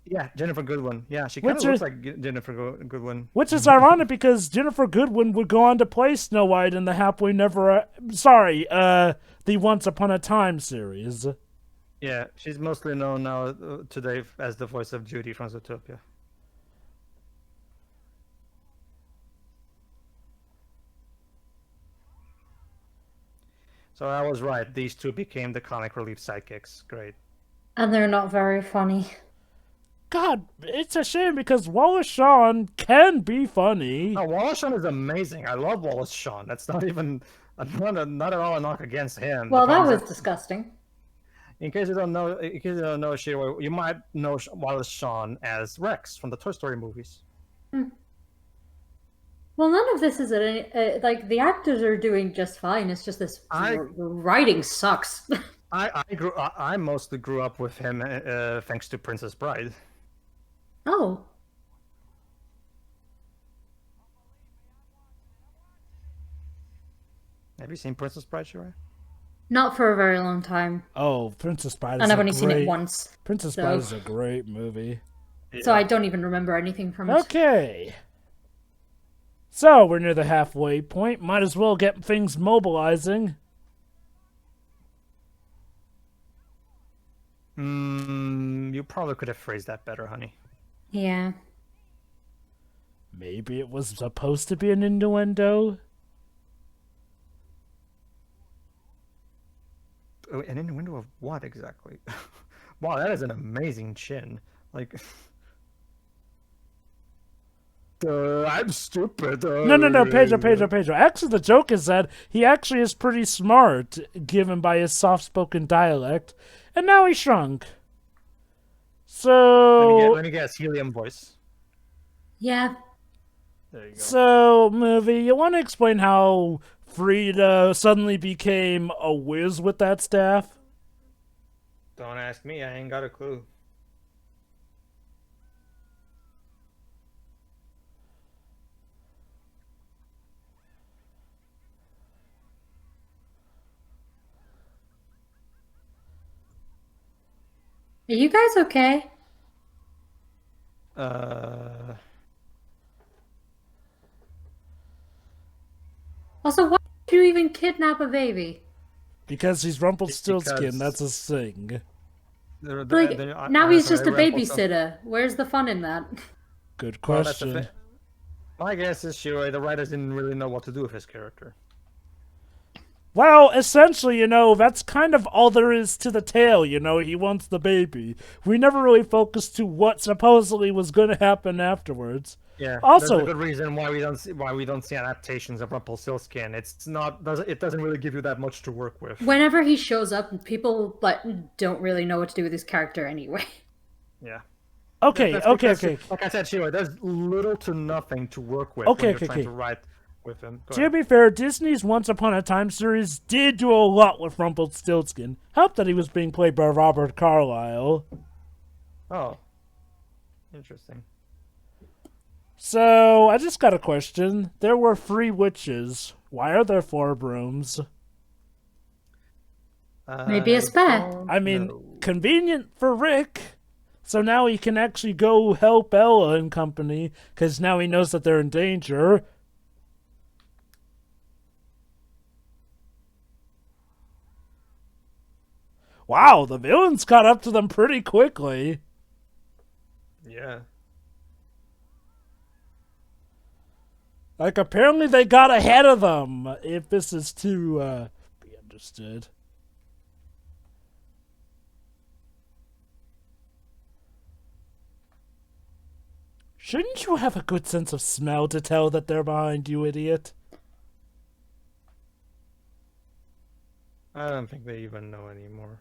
B: Yeah, Jennifer Goodwin. Yeah, she kind of looks like Jennifer Goodwin.
A: Which is ironic because Jennifer Goodwin would go on to play Snow White in the the Once Upon a Time series.
B: Yeah, she's mostly known now today as the voice of Judy from Zootopia. So I was right. These two became the comic relief sidekicks. Great.
C: And they're not very funny.
A: God, it's a shame because Wallace Shawn can be funny.
B: Oh, Wallace Shawn is amazing. I love Wallace Shawn. That's not even not at all a knock against him.
C: Well, that was disgusting.
B: In case you don't know, Shiro, you might know Wallace Shawn as Rex from the Toy Story movies.
C: Well, none of this is like the actors are doing just fine. It's just this writing sucks.
B: I mostly grew up with him thanks to Princess Bride.
C: Oh.
B: Have you seen Princess Bride, Shiro?
C: Not for a very long time.
A: Oh, Princess Bride.
C: And I've only seen it once.
A: Princess Bride is a great movie.
C: So I don't even remember anything from it.
A: Okay. So, we're near the halfway point. Might as well get things mobilizing.
B: You probably could have phrased that better, honey.
C: Yeah.
A: Maybe it was supposed to be an innuendo?
B: An innuendo of what exactly? Wow, that is an amazing chin. Like... I'm stupid.
A: No, Pedro. Actually, the joke is that he actually is pretty smart, given by his soft-spoken dialect, and now he shrunk. So...
B: Let me guess, helium voice.
C: Yeah.
B: There you go.
A: So, movie, you want to explain how Frida suddenly became a whiz with that staff?
B: Don't ask me, I ain't got a clue.
C: Are you guys okay? Also, why did you even kidnap a baby?
A: Because he's Rumpelstiltskin, that's his thing.
C: Now he's just a babysitter. Where's the fun in that?
A: Good question.
B: Well, my guess is, Shiro, the writers didn't really know what to do with his character.
A: Well, essentially, that's kind of all there is to the tale, he wants the baby. We never really focused to what supposedly was going to happen afterwards.
B: Yeah,
A: also,
B: there's a good reason why we don't see adaptations of Rumpelstiltskin. It doesn't really give you that much to work with.
C: Whenever he shows up, people don't really know what to do with his character anyway.
B: Yeah.
A: Okay.
B: Like I said, Shiro, there's little to nothing to work with when you're trying to write with him.
A: To be fair, Disney's Once Upon a Time series did do a lot with Rumpelstiltskin. Helped that he was being played by Robert Carlyle.
B: Oh. Interesting.
A: So, I just got a question. There were 3 witches. Why are there 4 brooms?
C: Maybe a spare.
A: I mean, convenient for Rick. So now he can actually go help Ella and company, because now he knows that they're in danger. Wow, the villains caught up to them pretty quickly.
B: Yeah.
A: Like, apparently they got ahead of them, if this is to be understood. Shouldn't you have a good sense of smell to tell that they're behind you, idiot?
B: I don't think they even know anymore.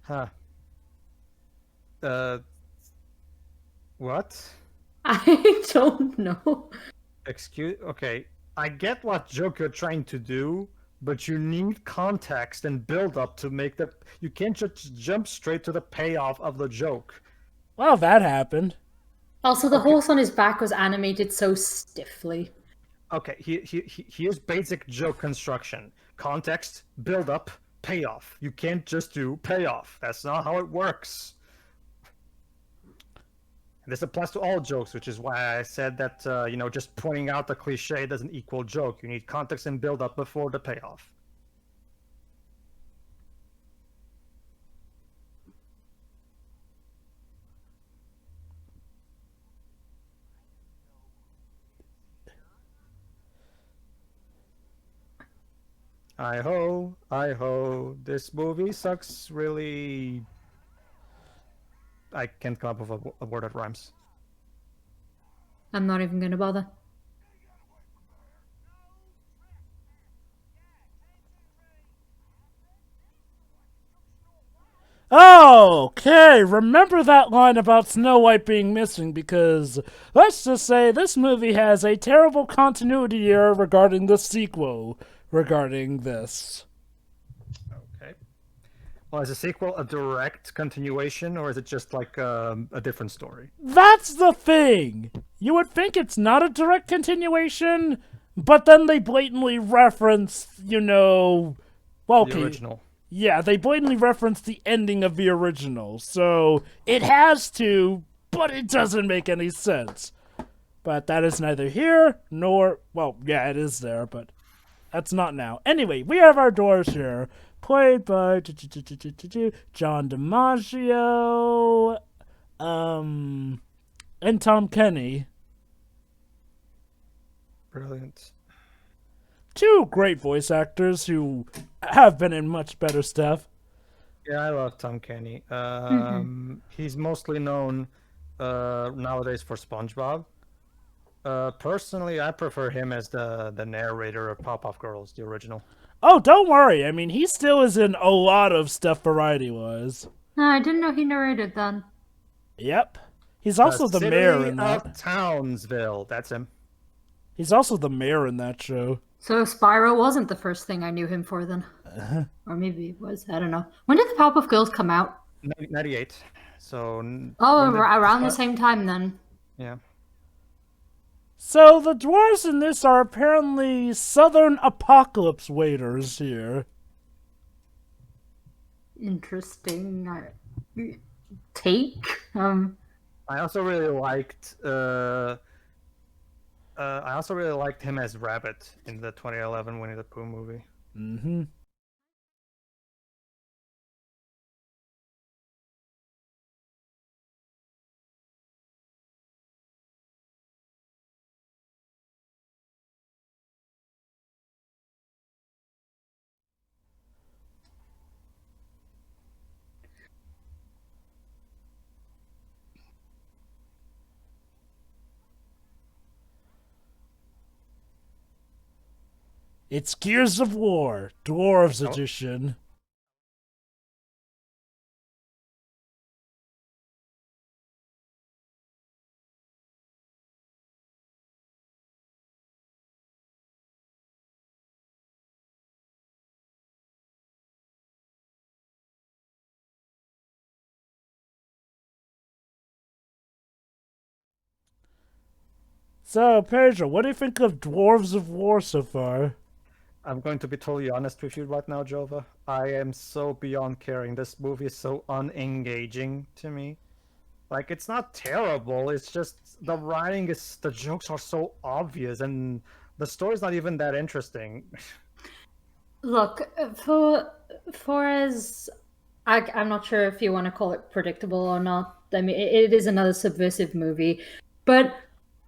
B: Huh. Uh, what?
C: I don't know.
B: Okay. I get what joke you're trying to do, but you need context and build up to make the. You can't just jump straight to the payoff of the joke.
A: Well, that happened.
C: Also, the horse on his back was animated so stiffly.
B: Okay, here's basic joke construction. Context, build up, payoff. You can't just do payoff. That's not how it works. This applies to all jokes, which is why I said that, just pointing out the cliche doesn't equal joke. You need context and build up before the payoff. I ho, this movie sucks really. I can't come up with a word that rhymes.
C: I'm not even going to bother.
A: Okay, remember that line about Snow White being missing, because let's just say this movie has a terrible continuity error regarding the sequel regarding this.
B: Okay. Well, is the sequel a direct continuation, or is it just like a different story?
A: That's the thing! You would think it's not a direct continuation, but then they blatantly reference, well, okay.
B: The original.
A: Yeah, they blatantly reference the ending of the original, so it has to, but it doesn't make any sense. But that is neither here nor, well, yeah, it is there, but that's not now. Anyway, we have our dwarves here, played by John DiMaggio, and Tom Kenny.
B: Brilliant.
A: Two great voice actors who have been in much better stuff.
B: Yeah, I love Tom Kenny. He's mostly known nowadays for SpongeBob. Personally, I prefer him as the narrator of Pop-Off Girls, the original.
A: Oh, don't worry. I mean, he still is in a lot of stuff variety-wise.
C: No, I didn't know he narrated then.
A: Yep. He's also the mayor in that.
B: Of Townsville. That's him.
A: He's also the mayor in that show.
C: So Spyro wasn't the first thing I knew him for then. Or maybe it was. I don't know. When did the Pop-Off Girls come out?
B: 98. So.
C: Around the same time then.
B: Yeah.
A: So the dwarves in this are apparently Southern Apocalypse waiters here.
C: Interesting take.
B: I also really liked. I also really liked him as Rabbit in the 2011 Winnie the Pooh movie.
A: Mm-hmm. It's Gears of War, Dwarves Edition. So, Pedro, what do you think of Dwarves of War so far?
B: I'm going to be totally honest with you right now, Jova. I am so beyond caring. This movie is so unengaging to me. Like, it's not terrible. It's just the writing is, the jokes are so obvious, and the story's not even that interesting.
C: Look, for as I'm not sure if you want to call it predictable or not. I mean, it is another subversive movie, but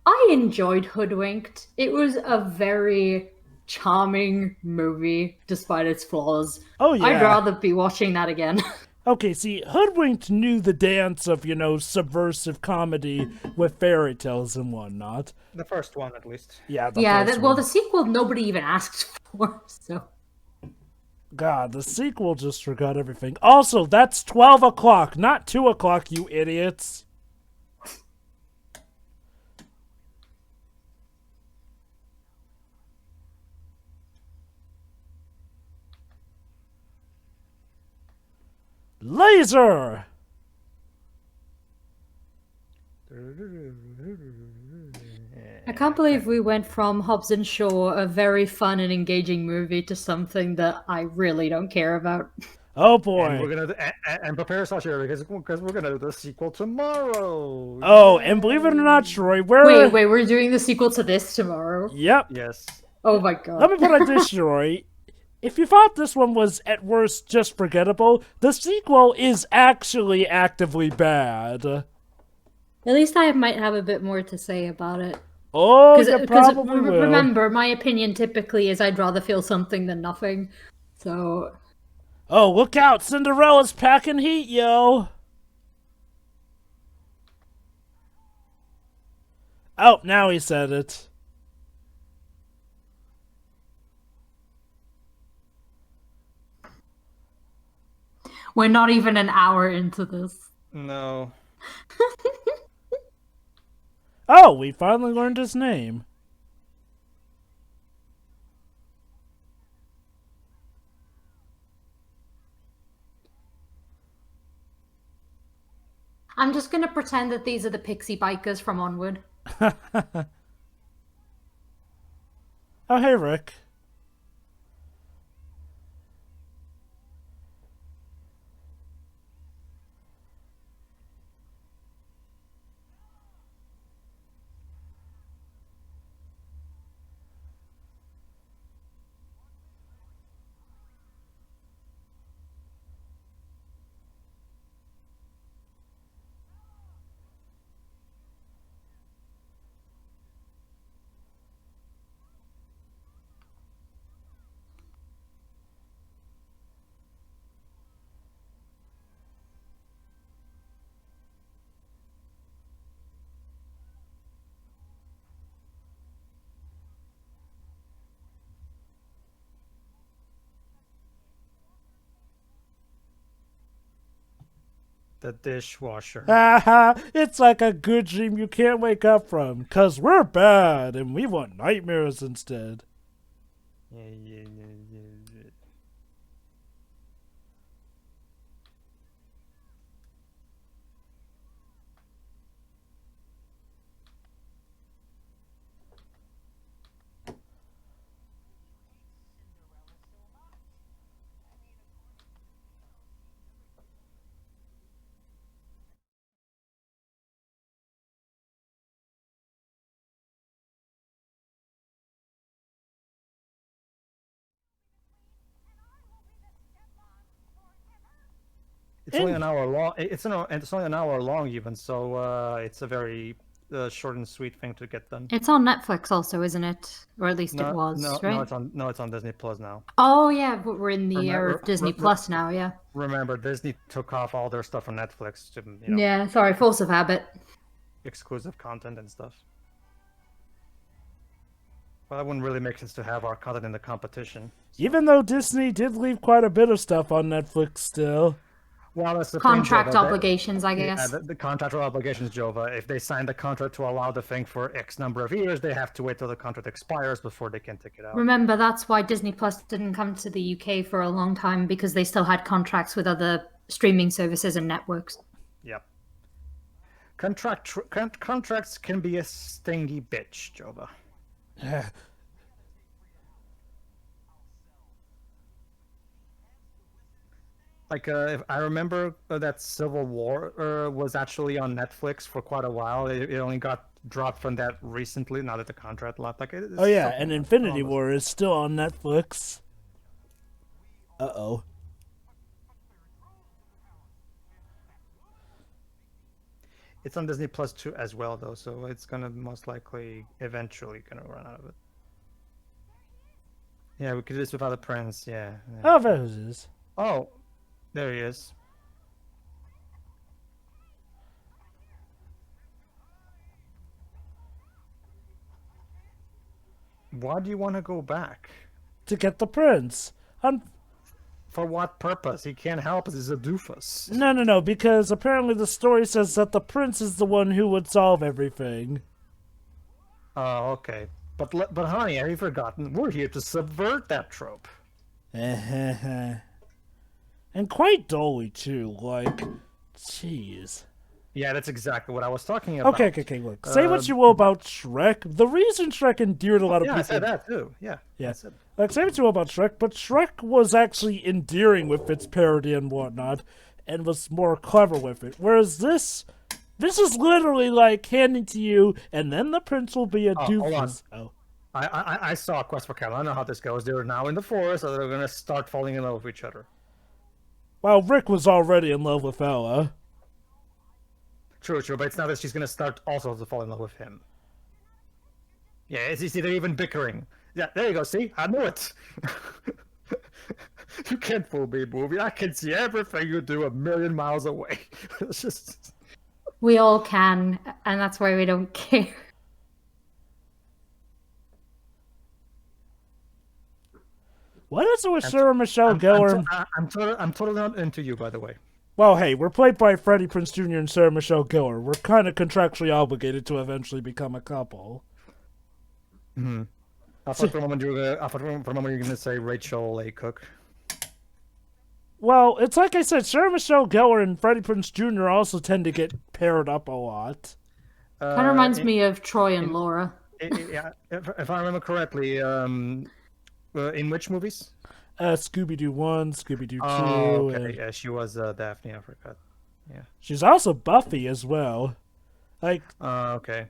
C: I enjoyed Hoodwinked. It was a very charming movie, despite its flaws.
A: Oh, yeah.
C: I'd rather be watching that again.
A: Okay, see, Hoodwinked knew the dance of, subversive comedy with fairy tales and whatnot.
B: The first one, at least.
A: Yeah,
C: the sequel nobody even asked for, so...
A: God, the sequel just forgot everything. Also, that's 12 o'clock, not 2 o'clock, you idiots. Laser!
C: I can't believe we went from Hobbs and Shaw, a very fun and engaging movie, to something that I really don't care about.
A: Oh boy!
B: And we're gonna and prepare yourself here because we're gonna do the sequel tomorrow.
A: Oh, and believe it or not, Troy,
C: wait, we're doing the sequel to this tomorrow.
A: Yep.
B: Yes.
C: Oh my god.
A: Let me put it this, Troy. If you thought this one was at worst just forgettable, the sequel is actually actively bad. At
C: least I might have a bit more to say about it.
A: Oh, you probably will.
C: Remember, my opinion typically is I'd rather feel something than nothing. So...
A: Oh, look out! Cinderella's packing heat, yo! Oh, now he said it.
C: We're not even an hour into this.
B: No.
A: Oh, we finally learned his name.
C: I'm just gonna pretend that these are the pixie bikers from Onward.
A: Oh, hey, Rick.
B: The dishwasher.
A: Haha, it's like a good dream you can't wake up from, 'cause we're bad and we want nightmares instead.
B: Yeah. It's only an hour long. It's only an hour long, even. So it's a very short and sweet thing to get done.
C: It's on Netflix, also, isn't it? Or at least it was, right?
B: No, it's on Disney Plus now.
C: Oh yeah, but we're in the era of Disney Plus now. Yeah.
B: Remember, Disney took off all their stuff from Netflix to
C: Yeah, sorry, force of habit.
B: Exclusive content and stuff. Well, that wouldn't really make sense to have our content in the competition.
A: Even though Disney did leave quite a bit of stuff on Netflix still.
B: Well, that's the
C: contract obligations, I guess.
B: Yeah, the contractual obligations, Jova. If they sign the contract to allow the thing for X number of years, they have to wait till the contract expires before they can take it out.
C: Remember, that's why Disney Plus didn't come to the UK for a long time, because they still had contracts with other streaming services and networks.
B: Yep. Contracts can be a stingy bitch, Jova. Like, if I remember that Civil War was actually on Netflix for quite a while. It only got dropped from that recently. Now that the contract left, like, it's
A: Oh yeah,
B: something
A: and
B: along
A: Infinity
B: those-
A: War is still on Netflix. Uh-oh.
B: It's on Disney Plus too as well, though, so it's gonna most likely eventually gonna run out of it. Yeah, we could do this without the prince. Yeah.
A: Oh, there it is.
B: Oh, there he is. Why do you want to go back?
A: To get the prince.
B: For what purpose? He can't help us. He's a doofus.
A: No, because apparently the story says that the prince is the one who would solve everything.
B: Oh, okay. But honey, have you forgotten? We're here to subvert that trope.
A: And quite dully, too. Like, jeez.
B: Yeah, that's exactly what I was talking about.
A: Okay, look. Say what you will about Shrek. The reason Shrek endeared a lot of
B: Yeah,
A: people...
B: I said that too. Yeah.
A: Yeah.
B: I said...
A: Like, say what you will about Shrek, but Shrek was actually endearing with its parody and whatnot, and was more clever with it. Whereas this is literally like handing to you, and then the prince will be a doofus. Oh.
B: I saw Quest for Carol. I know how this goes. They're now in the forest, so they're gonna start falling in love with each other.
A: Well, Rick was already in love with Ella.
B: True, but it's not that she's gonna start also to fall in love with him. Yeah, you see, they're even bickering. Yeah, there you go. See, I knew it. You can't fool me, movie. I can see everything you do a million miles away. It's just...
C: We all can, and that's why we don't care.
A: What is it with Sarah Michelle Gellar?
B: I'm totally not into you, by the way.
A: Well, hey, we're played by Freddie Prinze Jr. and Sarah Michelle Gellar. We're kind of contractually obligated to eventually become a couple.
B: Mm-hmm. I thought for a moment you were gonna say Rachel A. Cook.
A: Well, it's like I said, Sarah Michelle Gellar and Freddie Prinze Jr. also tend to get paired up a lot.
C: Kind of reminds me of Troy and Laura.
B: Yeah, if I remember correctly, in which movies?
A: Scooby-Doo 1, Scooby-Doo 2.
B: Oh, okay.
A: And
B: Yeah, she was Daphne. I forgot. Yeah.
A: she's also Buffy as well. Like,
B: Okay.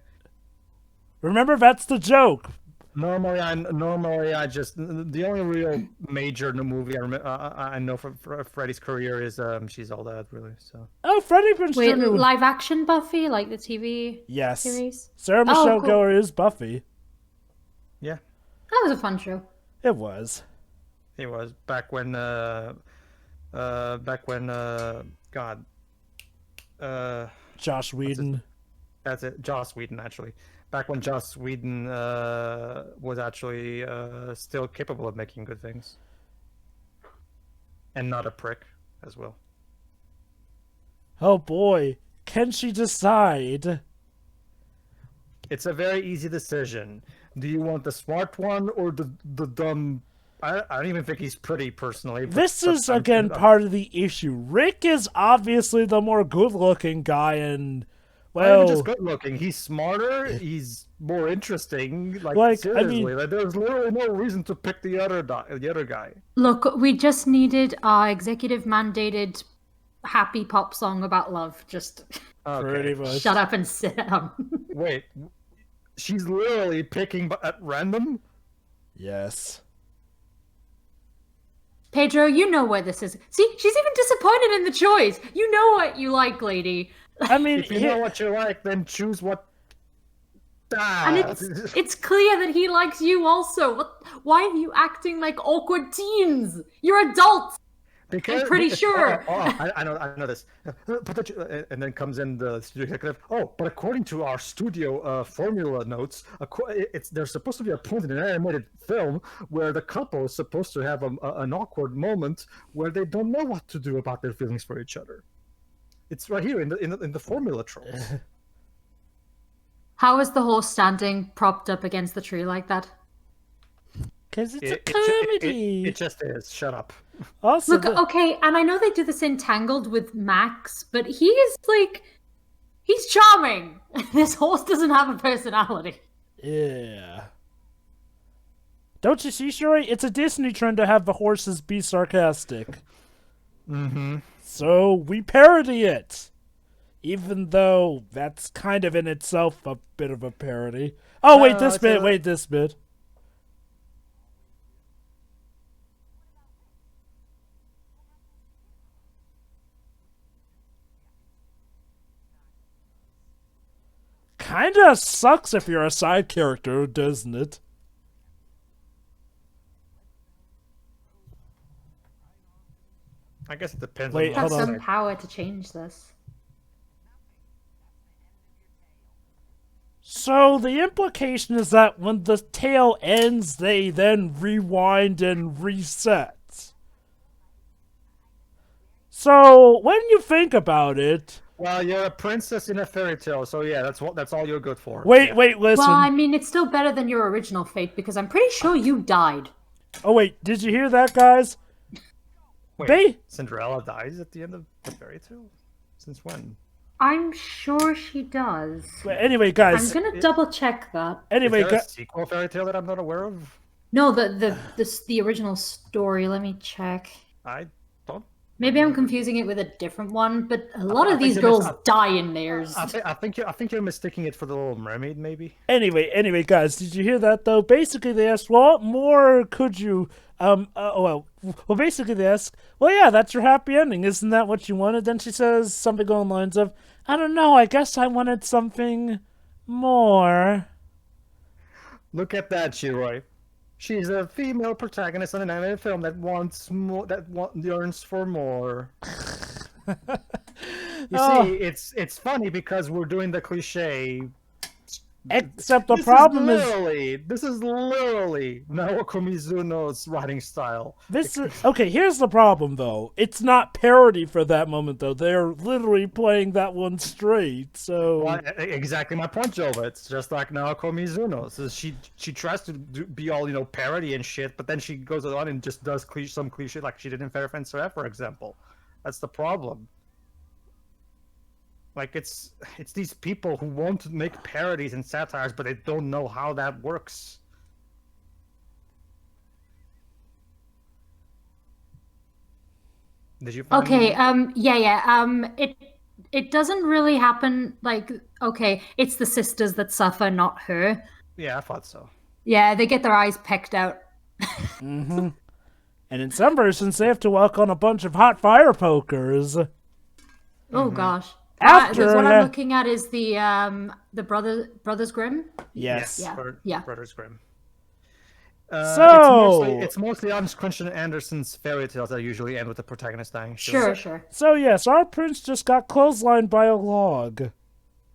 A: remember, that's the joke.
B: Normally, I just the only real major movie I know from Freddy's career is She's All That, really. So.
A: Oh, Freddie Prinze
C: Wait,
A: Jr.
C: live action Buffy, like the TV
A: Yes.
C: series?
A: Sarah Michelle
C: cool.
A: Gellar is Buffy.
B: Yeah.
C: That was a fun show.
A: It was.
B: It was back when God.
A: Josh Whedon.
B: That's it. Joss Whedon, actually. Back when Joss Whedon was actually still capable of making good things. And not a prick, as well.
A: Oh boy, can she decide?
B: It's a very easy decision. Do you want the smart one or the dumb... I don't even think he's pretty, personally.
A: This is, again, part of the issue. Rick is obviously the more good-looking guy, and,
B: Not
A: well...
B: even just good looking. He's smarter. He's more interesting. Like
A: I
B: seriously,
A: mean-
B: there's literally no reason to pick the other guy.
C: Look, we just needed our executive mandated happy pop song about love. Just
A: Pretty much.
C: shut up and sit down.
B: Wait, she's literally picking at random.
A: Yes.
C: Pedro, you know where this is. See, she's even disappointed in the choice. You know what you like, lady.
A: I mean,
B: If you know what you like, then choose what.
C: And it's clear that he likes you also. Why are you acting like awkward teens? You're adults.
B: Because,
C: I'm pretty sure.
B: I know this. And then comes in the studio executive. Oh, but according to our studio formula notes, there's supposed to be a point in an animated film where the couple is supposed to have an awkward moment where they don't know what to do about their feelings for each other. It's right here in the formula tropes.
C: How is the horse standing propped up against the tree like that?
A: because it's a comedy.
B: It just is. Shut up.
A: Also,
C: Look, okay, and I know they do this in Tangled with Max, but he's charming. This horse doesn't have a personality.
A: yeah. Don't you see, Shuri? It's a Disney trend to have the horses be sarcastic.
B: Mm-hmm.
A: So we parody it. Even though that's kind of in itself a bit of a parody. Oh,
B: No,
A: wait,
B: no,
A: this
B: it's
A: bit,
B: a-
A: wait, this bit. Kinda sucks if you're a side character, doesn't it?
B: I guess it depends
A: Wait,
B: on
C: Have
A: hold on.
C: some power to change this.
A: So the implication is that when the tale ends, they then rewind and reset. So when you think about it,
B: Well, you're a princess in a fairy tale, so yeah, that's all you're good for.
A: wait,
B: Yeah.
A: wait, listen.
C: Well, I mean, it's still better than your original fate because I'm pretty sure you died.
A: Oh wait, did you hear that, guys?
B: Wait,
A: They-
B: Cinderella dies at the end of the fairy tale? Since when?
C: I'm sure she does.
A: Anyway,
C: I'm
A: guys.
C: gonna double check that.
A: Anyway,
B: Is there a sequel fairy tale that I'm not aware of?
C: No, the original story. Let me check.
B: I don't.
C: Maybe I'm confusing it with a different one, but a lot
B: I
C: of these
B: think it is-
C: girls die in theirs.
B: I think you're mistaking it for the Little Mermaid, maybe.
A: Anyway, guys, did you hear that though? Basically, they asked, "What more could you?" Well, basically they ask, "Well, yeah, that's your happy ending, isn't that what you wanted?" Then she says something along the lines of, "I don't know. I guess I wanted something more."
B: Look at that, Shiroi. She's a female protagonist on an animated film that wants more, yearns for more. You
A: Oh.
B: see, it's funny because we're doing the cliche.
A: Except the problem is
B: this is literally Naoko Mizuno's writing style.
A: this is okay. Here's the problem, though. It's not parody for that moment, though. They're literally playing that one straight. So
B: Well, exactly my point, Jova. It's just like Naoko Mizuno. So she tries to be all parody and shit, but then she goes on and just does some cliche like she did in Fair Fence Forever, for example. That's the problem. Like it's these people who want to make parodies and satires, but they don't know how that works. Did you find
C: Okay, it doesn't really happen like okay, it's the sisters that suffer, not her.
B: Yeah, I thought so.
C: Yeah, they get their eyes pecked out.
A: and in some versions, they have to walk on a bunch of hot fire pokers.
C: Oh gosh.
A: After
C: what
A: ha-
C: I'm looking at is the Brothers Grimm.
A: Yes.
C: Yeah.
B: Brothers Grimm.
A: So-
B: it's mostly Hans Christian Andersen's fairy tales that usually end with the protagonist dying.
C: Sure.
A: So yes, our prince just got clotheslined by a log.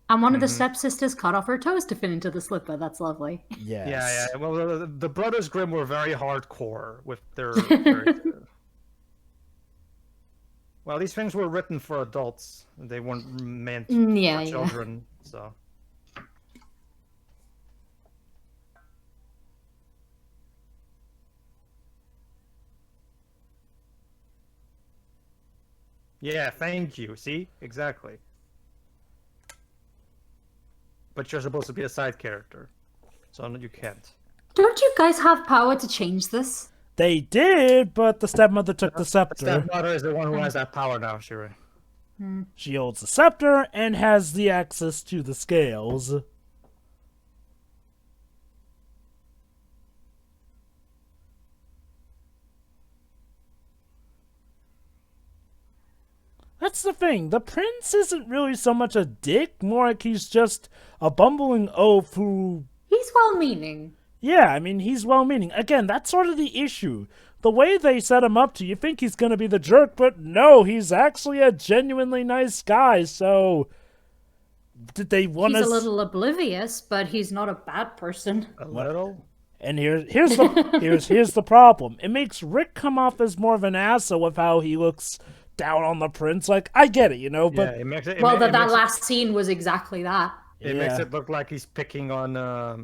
C: And one of the stepsisters cut off her toes to fit into the slipper. That's lovely.
A: Yes.
B: Yeah. Well, the Brothers Grimm were very hardcore with their fairy tales. Well, these things were written for adults. They weren't meant
C: Yeah,
B: for children, so. Yeah, thank you. See? Exactly. But you're supposed to be a side character, so you can't.
C: Don't you guys have power to change this?
A: They did, but the stepmother took the scepter.
B: Stepmother is the one who has that power now, Shiri.
A: She holds the scepter and has the access to the scales. That's the thing. The prince isn't really so much a dick, more like he's just a bumbling oaf who...
C: He's well-meaning.
A: Yeah, I mean, he's well-meaning. Again, that's sort of the issue. The way they set him up to, you think he's gonna be the jerk, but no, he's actually a genuinely nice guy, so... Did they want
C: He's
A: us...
C: a little oblivious, but he's not a bad person.
B: A little?
A: And here's the problem. It makes Rick come off as more of an asshole with how he looks down on the prince. Like, I get it, but...
B: Yeah, it makes it...
C: Well, that
B: makes it-
C: last scene was exactly that.
B: It makes
A: Yeah.
B: it look like he's picking on a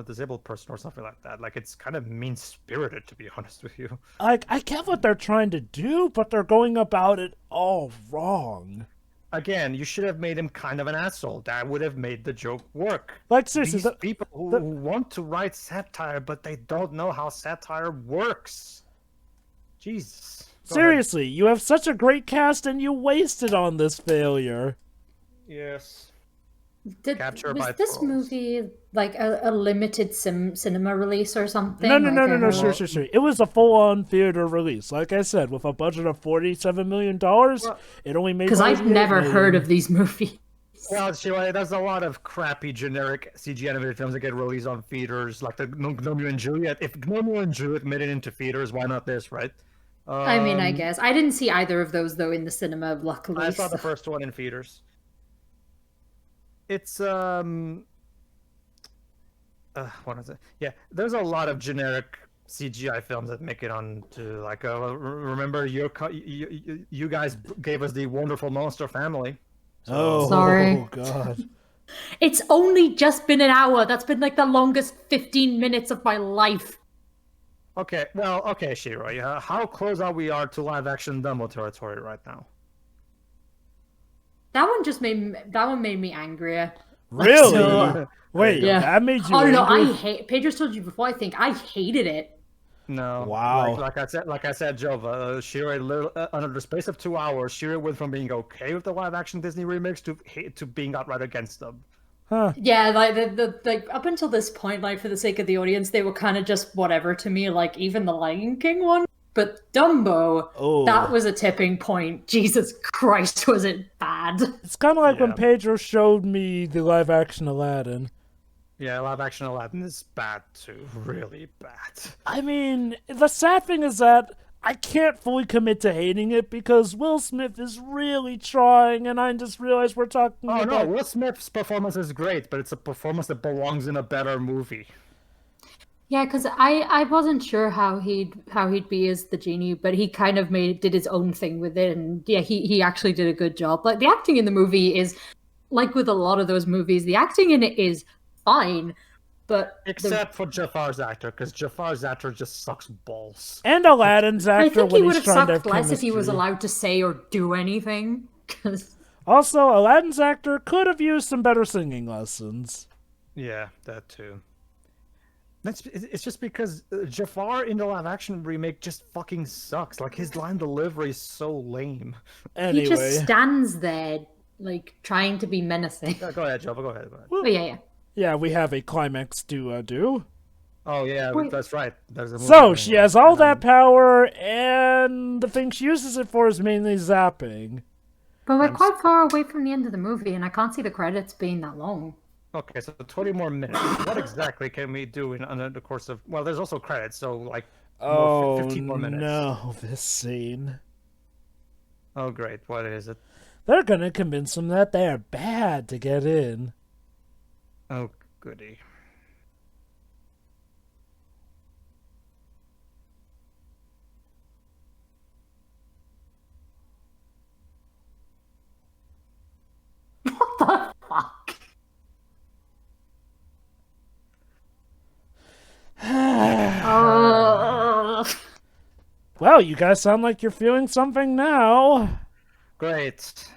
B: disabled person or something like that. Like it's kind of mean spirited, to be honest with you.
A: Like, I get what they're trying to do, but they're going about it all wrong.
B: Again, you should have made him kind of an asshole. That would have made the joke work.
A: Like, seriously,
B: These people who want to write satire, but they don't know how satire works. Jesus. Go
A: Seriously, you have such a great cast and you wasted on this failure.
B: ahead. Yes. Capture
C: Was
B: by
C: this
B: trolls.
C: movie like a limited cinema release or something?
A: No,
C: Like,
A: sure. It was a full-on theater release. Like I said, with a budget of $47 million, it only made
C: because I've
A: $48
C: never
A: million.
C: heard of these movies.
B: Well, Sheila, there's a lot of crappy, generic CG animated films that get released on theaters, like the Gnomeo and Juliet. If Gnomeo and Juliet made it into theaters, why not this, right?
C: I mean, I guess I didn't see either of those though in the cinema. Luckily,
B: I saw the
C: so-
B: first one in theaters. It's what is it? Yeah, there's a lot of generic CGI films that make it onto like remember you guys gave us the Wonderful Monster Family.
A: Oh,
C: Sorry.
A: God.
C: It's only just been an hour. That's been like the longest 15 minutes of my life.
B: Okay, well, okay, Shiro, how close are we to live action Dumbo territory right now?
C: That one made me angrier.
A: Really?
C: So-
A: Wait,
C: Yeah.
A: that made you
C: Oh no,
A: angry?
C: Pedro's told you before. I think I hated it.
B: No.
A: Wow.
B: Like I said, Jova, Shiro, under the space of 2 hours, Shiro went from being okay with the live action Disney remakes to being outright against them.
A: Huh.
C: Yeah, like like up until this point, like for the sake of the audience, they were kind of just whatever to me. Like even the Lion King one, but Dumbo,
A: Oh.
C: that was a tipping point. Jesus Christ, was it bad?
A: It's kind of like when
B: Yeah.
A: Pedro showed me the live-action Aladdin.
B: Yeah, live action Aladdin is bad too, really bad.
A: I mean, the sad thing is that I can't fully commit to hating it because Will Smith is really trying, and I just realized we're talking
B: Oh
A: about...
B: no, Will Smith's performance is great, but it's a performance that belongs in a better movie.
C: Yeah, because I wasn't sure how he'd be as the genie, but he kind of did his own thing with it, and yeah, he actually did a good job. Like the acting in the movie is like with a lot of those movies, the acting in it is fine, but
B: Except for Jafar's actor, because Jafar's actor just sucks balls.
A: And Aladdin's
C: I
A: actor
C: think he
A: when
C: would
A: he's
C: have
A: trying to have
C: sucked less if he was
A: chemistry.
C: allowed to say or do anything. 'Cause-
A: Also, Aladdin's actor could have used some better singing lessons.
B: Yeah, that too. It's just because Jafar in the live action remake just fucking sucks. Like his line delivery is so lame.
A: Anyway,
C: He just stands there, like trying to be menacing.
B: Yeah, go ahead, Jova. Go ahead.
C: But yeah.
A: yeah, we have a climax to do.
B: Oh yeah,
C: Wait.
B: that's right. There's a movie
A: So,
B: coming
A: she
B: out.
A: has all that power, and the thing she uses it for is mainly zapping.
C: But we're quite far away from the end of the movie, and I can't see the credits being that long.
B: Okay, so 20 more minutes. What exactly can we do under the course of? Well, there's also credits, so like
A: Oh,
B: 15 more minutes.
A: no, this scene.
B: Oh great, what is it?
A: They're gonna convince them that they're bad to get in.
B: Oh goody.
C: What the fuck?
A: Well, you guys sound like you're feeling something now.
B: Great.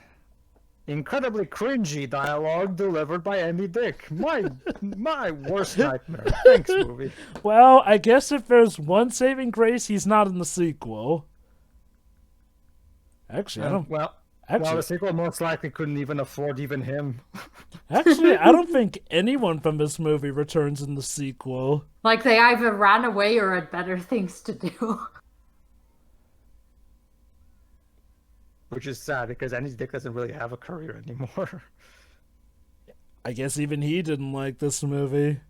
B: Incredibly cringy dialogue delivered by Andy Dick. My worst nightmare. Thanks, movie.
A: Well, I guess if there's one saving grace, he's not in the sequel. Actually, I don't.
B: Well,
A: Actually,
B: the sequel most likely couldn't even afford even him.
A: actually, I don't think anyone from this movie returns in the sequel.
C: Like they either ran away or had better things to do.
B: Which is sad because Andy Dick doesn't really have a career anymore.
A: I guess even he didn't like this movie.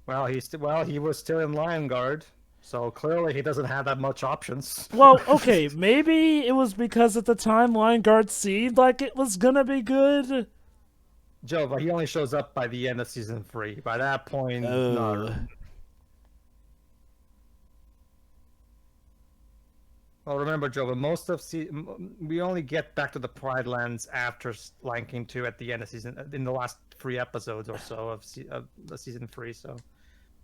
B: Well, he was still in Lion Guard, so clearly he doesn't have that much options.
A: Well, okay, maybe it was because at the time Lion Guard seemed like it was gonna be good.
B: Jova, he only shows up by the end of season 3. By that point,
A: Oh.
B: no. Well, remember, Jova, most of we only get back to the Pride Lands after Lion King 2 at the end of season, in the last 3 episodes or so of the season 3. So.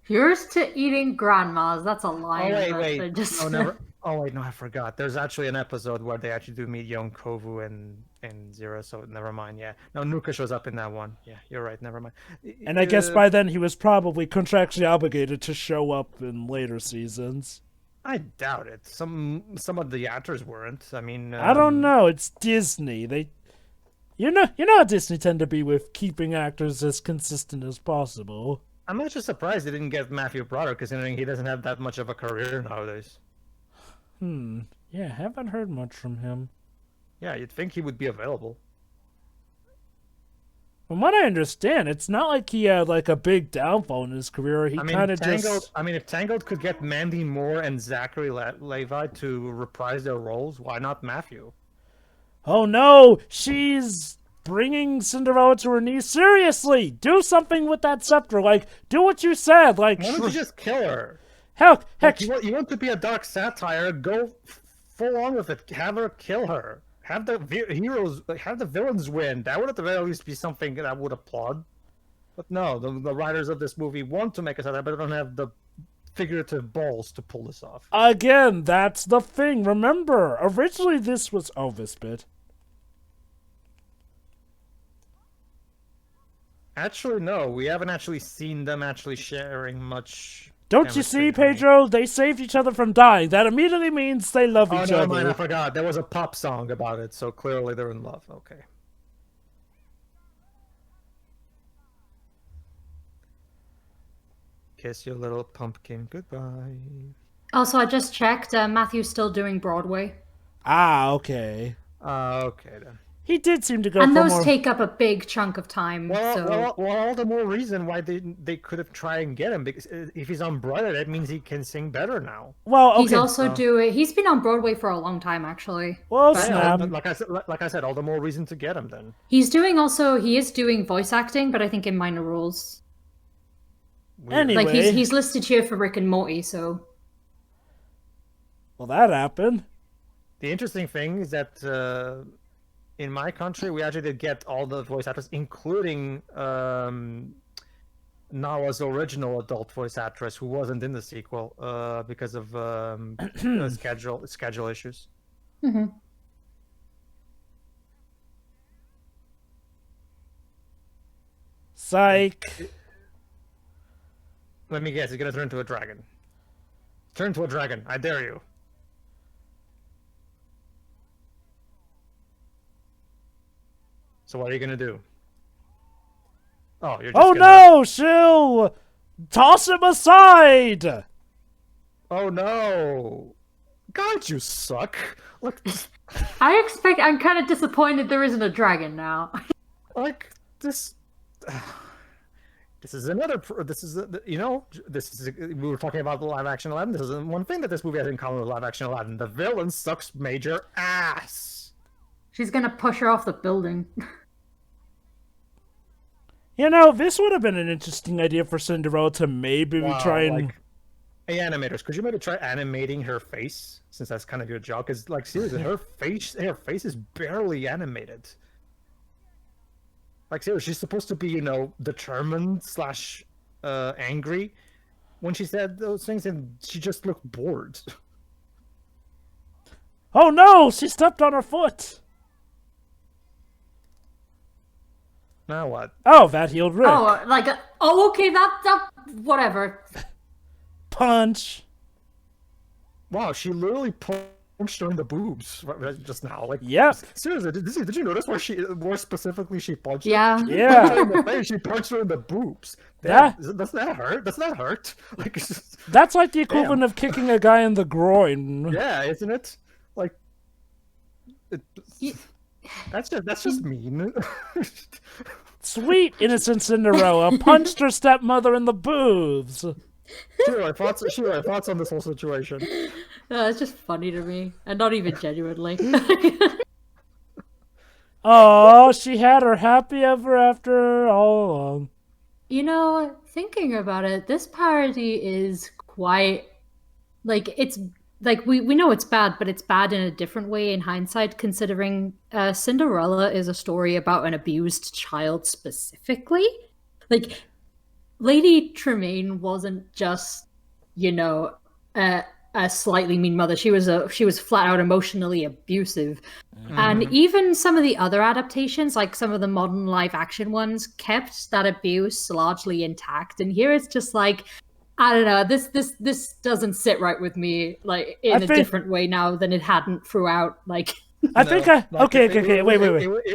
C: Here's to eating grandmas. That's a line.
B: Oh
C: that
B: wait.
C: I just...
B: Oh never. Oh wait, no, I forgot. There's actually an episode where they actually do meet young Kovu and Zero. So never mind. Yeah. No, Nuka shows up in that one. Yeah, you're right. Never mind.
A: And I guess by then he was probably contractually obligated to show up in later seasons.
B: I doubt it. Some of the actors weren't. I mean,
A: I don't know. It's Disney. You know how Disney tend to be with keeping actors as consistent as possible.
B: I'm actually surprised they didn't get Matthew Broderick, considering he doesn't have that much of a career nowadays.
A: Yeah, haven't heard much from him.
B: Yeah, you'd think he would be available.
A: From what I understand, it's not like he had like a big downfall in his career. He kind of just.
B: I mean, if Tangled could get Mandy Moore and Zachary Levi to reprise their roles, why not Matthew?
A: Oh no, she's bringing Cinderella to her knees. Seriously, do something with that scepter. Like, do what you said. Like,
B: Why don't you just kill her?
A: heck,
B: Like, you want to be a dark satire? Go full on with it. Have her kill her. Have the heroes, have the villains win. That would at the very least be something that I would applaud. But no, the writers of this movie want to make a satire, but they don't have the figurative balls to pull this off.
A: Again, that's the thing. Remember, originally this was this bit.
B: Actually, no, we haven't actually seen them actually sharing much.
A: Don't you see, Pedro? They saved each other from dying. That immediately means they love each
B: Oh,
A: other.
B: no, I forgot. There was a pop song about it, so clearly they're in love. Okay. Kiss your little pumpkin goodbye.
C: Also, I just checked. Matthew's still doing Broadway.
A: Ah, okay.
B: Okay then.
A: He did seem to go
C: And
A: for
C: those
A: more...
C: take up a big chunk of time.
B: Well, all the more reason why they could have tried and get him, because if he's on Broadway, that means he can sing better now.
A: Well, okay.
C: He's also he's been on Broadway for a long time, actually.
A: Well,
B: Yeah,
A: snap.
B: like I said, all the more reason to get him then.
C: He is doing voice acting, but I think in minor roles.
B: Weird.
A: Anyway.
C: Like he's listed here for Rick and Morty, so.
A: Well, that happened.
B: The interesting thing is that in my country, we actually did get all the voice actors, including Nala's original adult voice actress, who wasn't in the sequel because of schedule issues.
C: Mm-hmm.
A: Psych.
B: Let me guess, he's gonna turn into a dragon. Turn into a dragon, I dare you. So what are you gonna do? Oh, you're just
A: Oh no, she'll toss him aside.
B: Oh no! God, you suck! Like,
C: I'm kind of disappointed there isn't a dragon now.
B: like this. This is another. This is we were talking about the live action Aladdin. This is one thing that this movie has in common with live action Aladdin. The villain sucks major ass.
C: She's gonna push her off the building.
A: You know, this would have been an interesting idea for Cinderella to maybe try and...
B: Like, hey, animators, could you maybe try animating her face? Since that's kind of your job. Because, like, seriously, her face is barely animated. Like, seriously, she's supposed to be, determined / angry when she said those things, and she just looked bored.
A: Oh no, she stepped on her foot.
B: Now what?
A: Oh, that healed Rick.
C: Okay, that whatever.
A: Punch.
B: Wow, she literally punched her in the boobs just now. Like,
A: yep.
B: Seriously, did you notice where more specifically she punched her?
C: Yeah.
A: Yeah.
B: She punched her in the face, she punched her in the boobs.
A: Yeah.
B: Doesn't that hurt? Doesn't that hurt? Like,
A: That's like the equivalent of kicking a guy in the groin.
B: yeah, isn't it? Like, that's just mean.
A: Sweet innocent Cinderella punched her stepmother in the boobs.
B: Shiro, thoughts on this whole situation?
C: It's just funny to me, and not even genuinely.
A: Oh, she had her happy ever after all along.
C: Thinking about it, this parody is quite it's like we know it's bad, but it's bad in a different way in hindsight, considering Cinderella is a story about an abused child specifically. Like, Lady Tremaine wasn't just, a slightly mean mother. She was flat out emotionally abusive. Mm-hmm. And even some of the other adaptations, like some of the modern live action ones, kept that abuse largely intact. And here it's just like, I don't know. This doesn't sit right with me, like in
A: I
C: a
A: think-
C: different way now than it hadn't throughout. Like,
A: I think okay. Wait.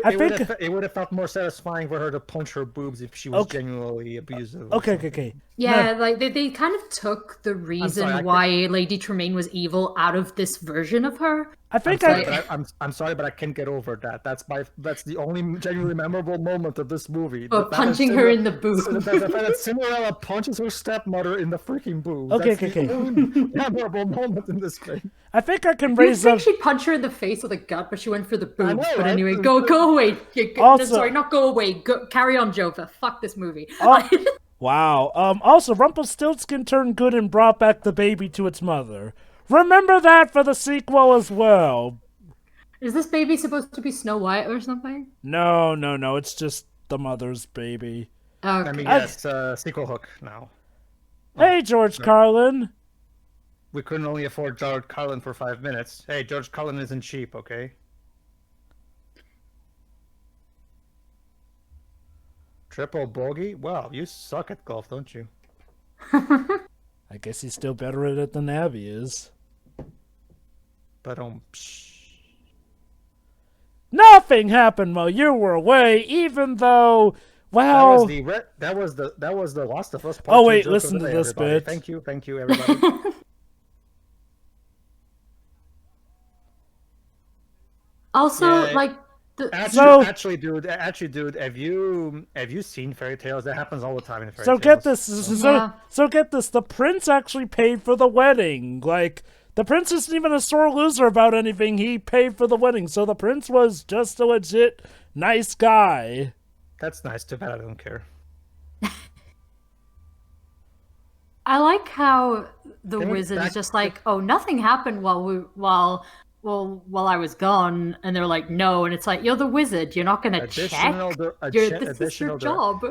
A: I think
B: it would have felt more satisfying for her to punch her boobs if she was
A: Okay.
B: genuinely abusive. or
A: okay.
B: something.
C: yeah, like they kind of took the reason
B: I
C: why Lady Tremaine was evil out of this version of her.
A: I think
B: I'm sorry, but I can't get over that. That's the only genuinely memorable moment of this movie.
C: Oh,
B: The fact that
C: punching her in the boobs.
B: The fact that Cinderella punches her stepmother in the freaking boobs.
A: Okay,
B: That's
A: okay.
B: the only memorable moment in this film.
A: I think I can
C: You'd
A: raise
C: think
A: up.
C: she'd punch her in the face with a gut, but she went for the boobs.
B: know,
C: But
B: right?
C: anyway, go away.
A: Also-
C: Sorry, not go away. Carry on, Jova. Fuck this movie.
A: Wow. Also, Rumpelstiltskin turned good and brought back the baby to its mother. Remember that for the sequel as well.
C: Is this baby supposed to be Snow White or something?
A: No. It's just the mother's baby.
C: Okay.
B: I mean, yes, sequel hook now.
A: Hey, George Carlin.
B: We couldn't only afford George Carlin for 5 minutes. Hey, George Carlin isn't cheap, okay? Triple bogey? Wow, you suck at golf, don't you?
A: I guess he's still better at it than Abby is.
B: But
A: Nothing happened while you were away, even though, well...
B: that was the Last of Us.
A: Oh,
B: Part
A: wait,
B: 2 joke
A: listen
B: of the
A: to
B: day,
A: this
B: everybody.
A: bit.
B: Thank you, everybody.
C: Also,
B: Yeah.
C: like,
B: Actually, dude, have you seen fairy tales? That happens all the time in fairy
A: So
B: tales.
A: get this.
C: Yeah.
A: So get this. The prince actually paid for the wedding. Like, the prince isn't even a sore loser about anything. He paid for the wedding. So the prince was just a legit nice guy.
B: That's nice. Too bad I don't care.
C: I like how the
B: Can we
C: wizard
B: back-
C: is just like, oh, nothing happened while I was gone, and they're like, no, and it's like, you're the wizard, you're not gonna check. This is your job.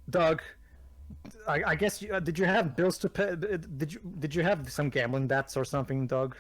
B: Doug. I guess did you have bills to pay? Did you have some gambling debts or something, Doug?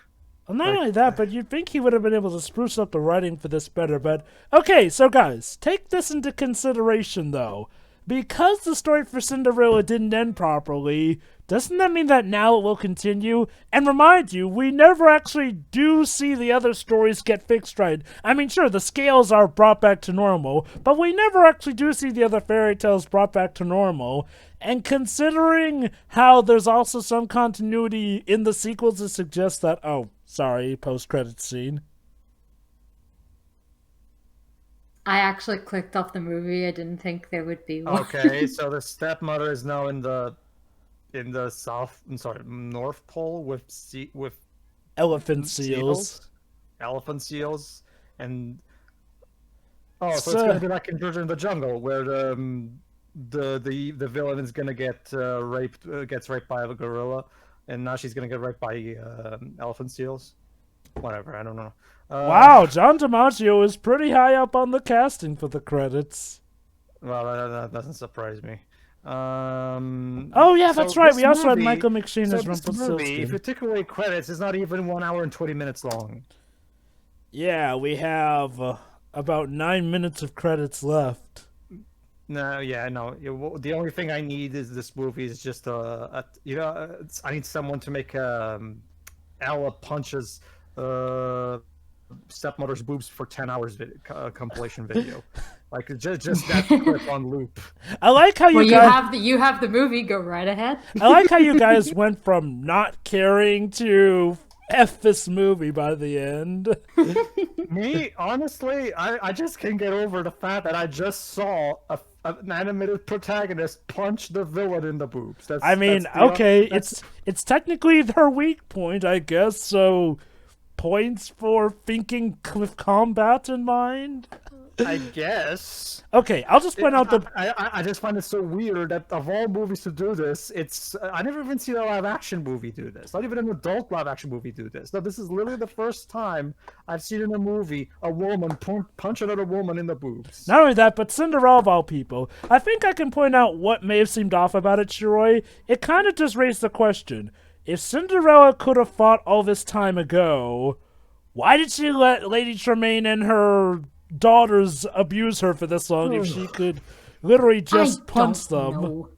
A: Well, not only that, but you'd think he would have been able to spruce up the writing for this better. But okay, so guys, take this into consideration, though. Because the story for Cinderella didn't end properly, doesn't that mean that now it will continue? And remind you, we never actually do see the other stories get fixed right. I mean, sure, the scales are brought back to normal, but we never actually do see the other fairy tales brought back to normal. And considering how there's also some continuity in the sequels to suggest that, oh, sorry, post-credits scene.
C: I actually clicked off the movie. I didn't think there would be one.
B: Okay, so the stepmother is now in the North Pole with
A: Elephant seals.
B: elephant seals, and so it's
A: So-
B: gonna be like in Georgia in the Jungle, where the villain is gonna get gets raped by a gorilla, and now she's gonna get raped by elephant seals. Whatever, I don't know.
A: Wow, John DiMaggio is pretty high up on the casting for the credits.
B: Well, that doesn't surprise me.
A: Oh yeah, that's right.
B: this
A: We also had
B: movie-
A: Michael McShane
B: so
A: as
B: this movie, if you
A: Rumpelstiltskin.
B: take away credits, it's not even 1 hour and 20 minutes long.
A: Yeah, we have about 9 minutes of credits left.
B: No, yeah, no. The only thing I need is this movie is just I need someone to make Ella punches stepmother's boobs for 10 hours compilation video, like just that clip on loop.
A: I like how
C: Well,
A: you guys.
C: you have the movie. Go right ahead.
A: I like how you guys went from not caring to F this movie by the end.
B: Me, honestly, I just can't get over the fact that I just saw an animated protagonist punch the villain in the boobs.
A: I mean, it's technically their weak point, I guess. So, points for thinking with combat in mind.
B: I guess.
A: Okay, I'll just point out the.
B: I just find it so weird that of all movies to do this, it's I never even seen a live action movie do this. Not even an adult live action movie do this. No, this is literally the first time I've seen in a movie a woman punch another woman in the boobs.
A: Not only that, but Cinderella of all people. I think I can point out what may have seemed off about it, Shiroi. It kind of just raised the question. If Cinderella could have fought all this time ago, why did she let Lady Tremaine and her daughters abuse her for this long if she could literally just punch them?
C: Know.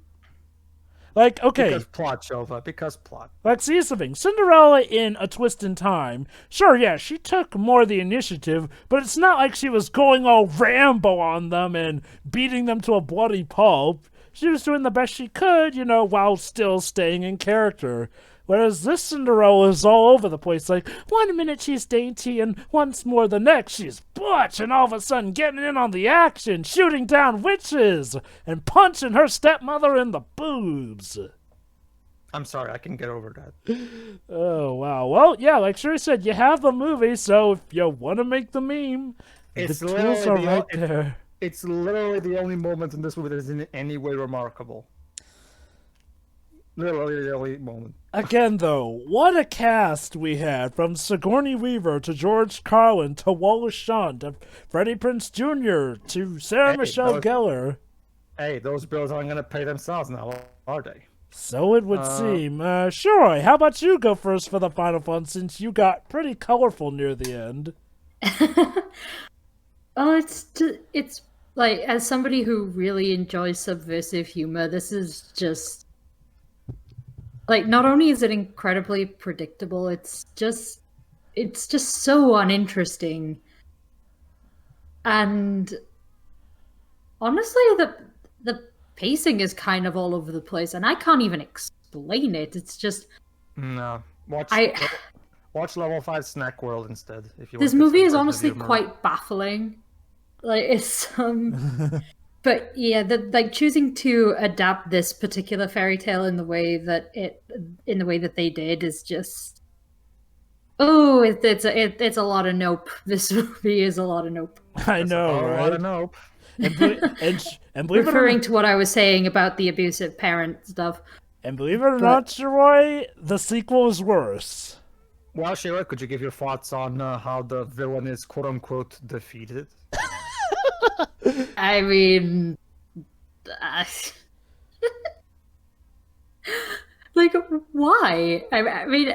A: Like, okay.
B: Because plot, Jova. Because plot.
A: Like, see, here's the thing. Cinderella in A Twist in Time, sure, yeah, she took more of the initiative, but it's not like she was going all Rambo on them and beating them to a bloody pulp. She was doing the best she could, while still staying in character. Whereas this Cinderella is all over the place. Like, one minute she's dainty, and once more the next she's butch, and all of a sudden getting in on the action, shooting down witches, and punching her stepmother in the boobs.
B: I'm sorry, I can get over that.
A: Oh, wow. Well, yeah, like Sherry said, you have the movie, so if you want to make the meme, the tools are right there.
B: It's literally the only moment in this movie that is in any way remarkable. Literally the only moment.
A: Again, though, what a cast we had, from Sigourney Weaver to George Carlin to Wallace Shawn to Freddie Prinze Jr. to Sarah Michelle Gellar.
B: Hey, those bills aren't going to pay themselves now, are they?
A: So it would seem. Shiroi, how about you go first for the final fun, since you got pretty colorful near the end?
C: Oh, it's like, as somebody who really enjoys subversive humor, this is just like, not only is it incredibly predictable, it's just so uninteresting. And honestly, the pacing is kind of all over the place, and I can't even explain it. It's just
B: no. Watch Level 5 Snack World instead. If you.
C: This movie is honestly quite baffling. Like, it's but yeah, like choosing to adapt this particular fairy tale in the way that they did is just it's a lot of nope. This movie is a lot of nope.
A: I know, right?
B: A lot of nope.
A: And believe
C: referring to what I was saying about the abusive parent stuff.
A: And believe it or not, Shiroi, the sequel is worse.
B: Well, Shiroi, could you give your thoughts on how the villain is quote-unquote defeated?
C: I mean, like, why? I mean,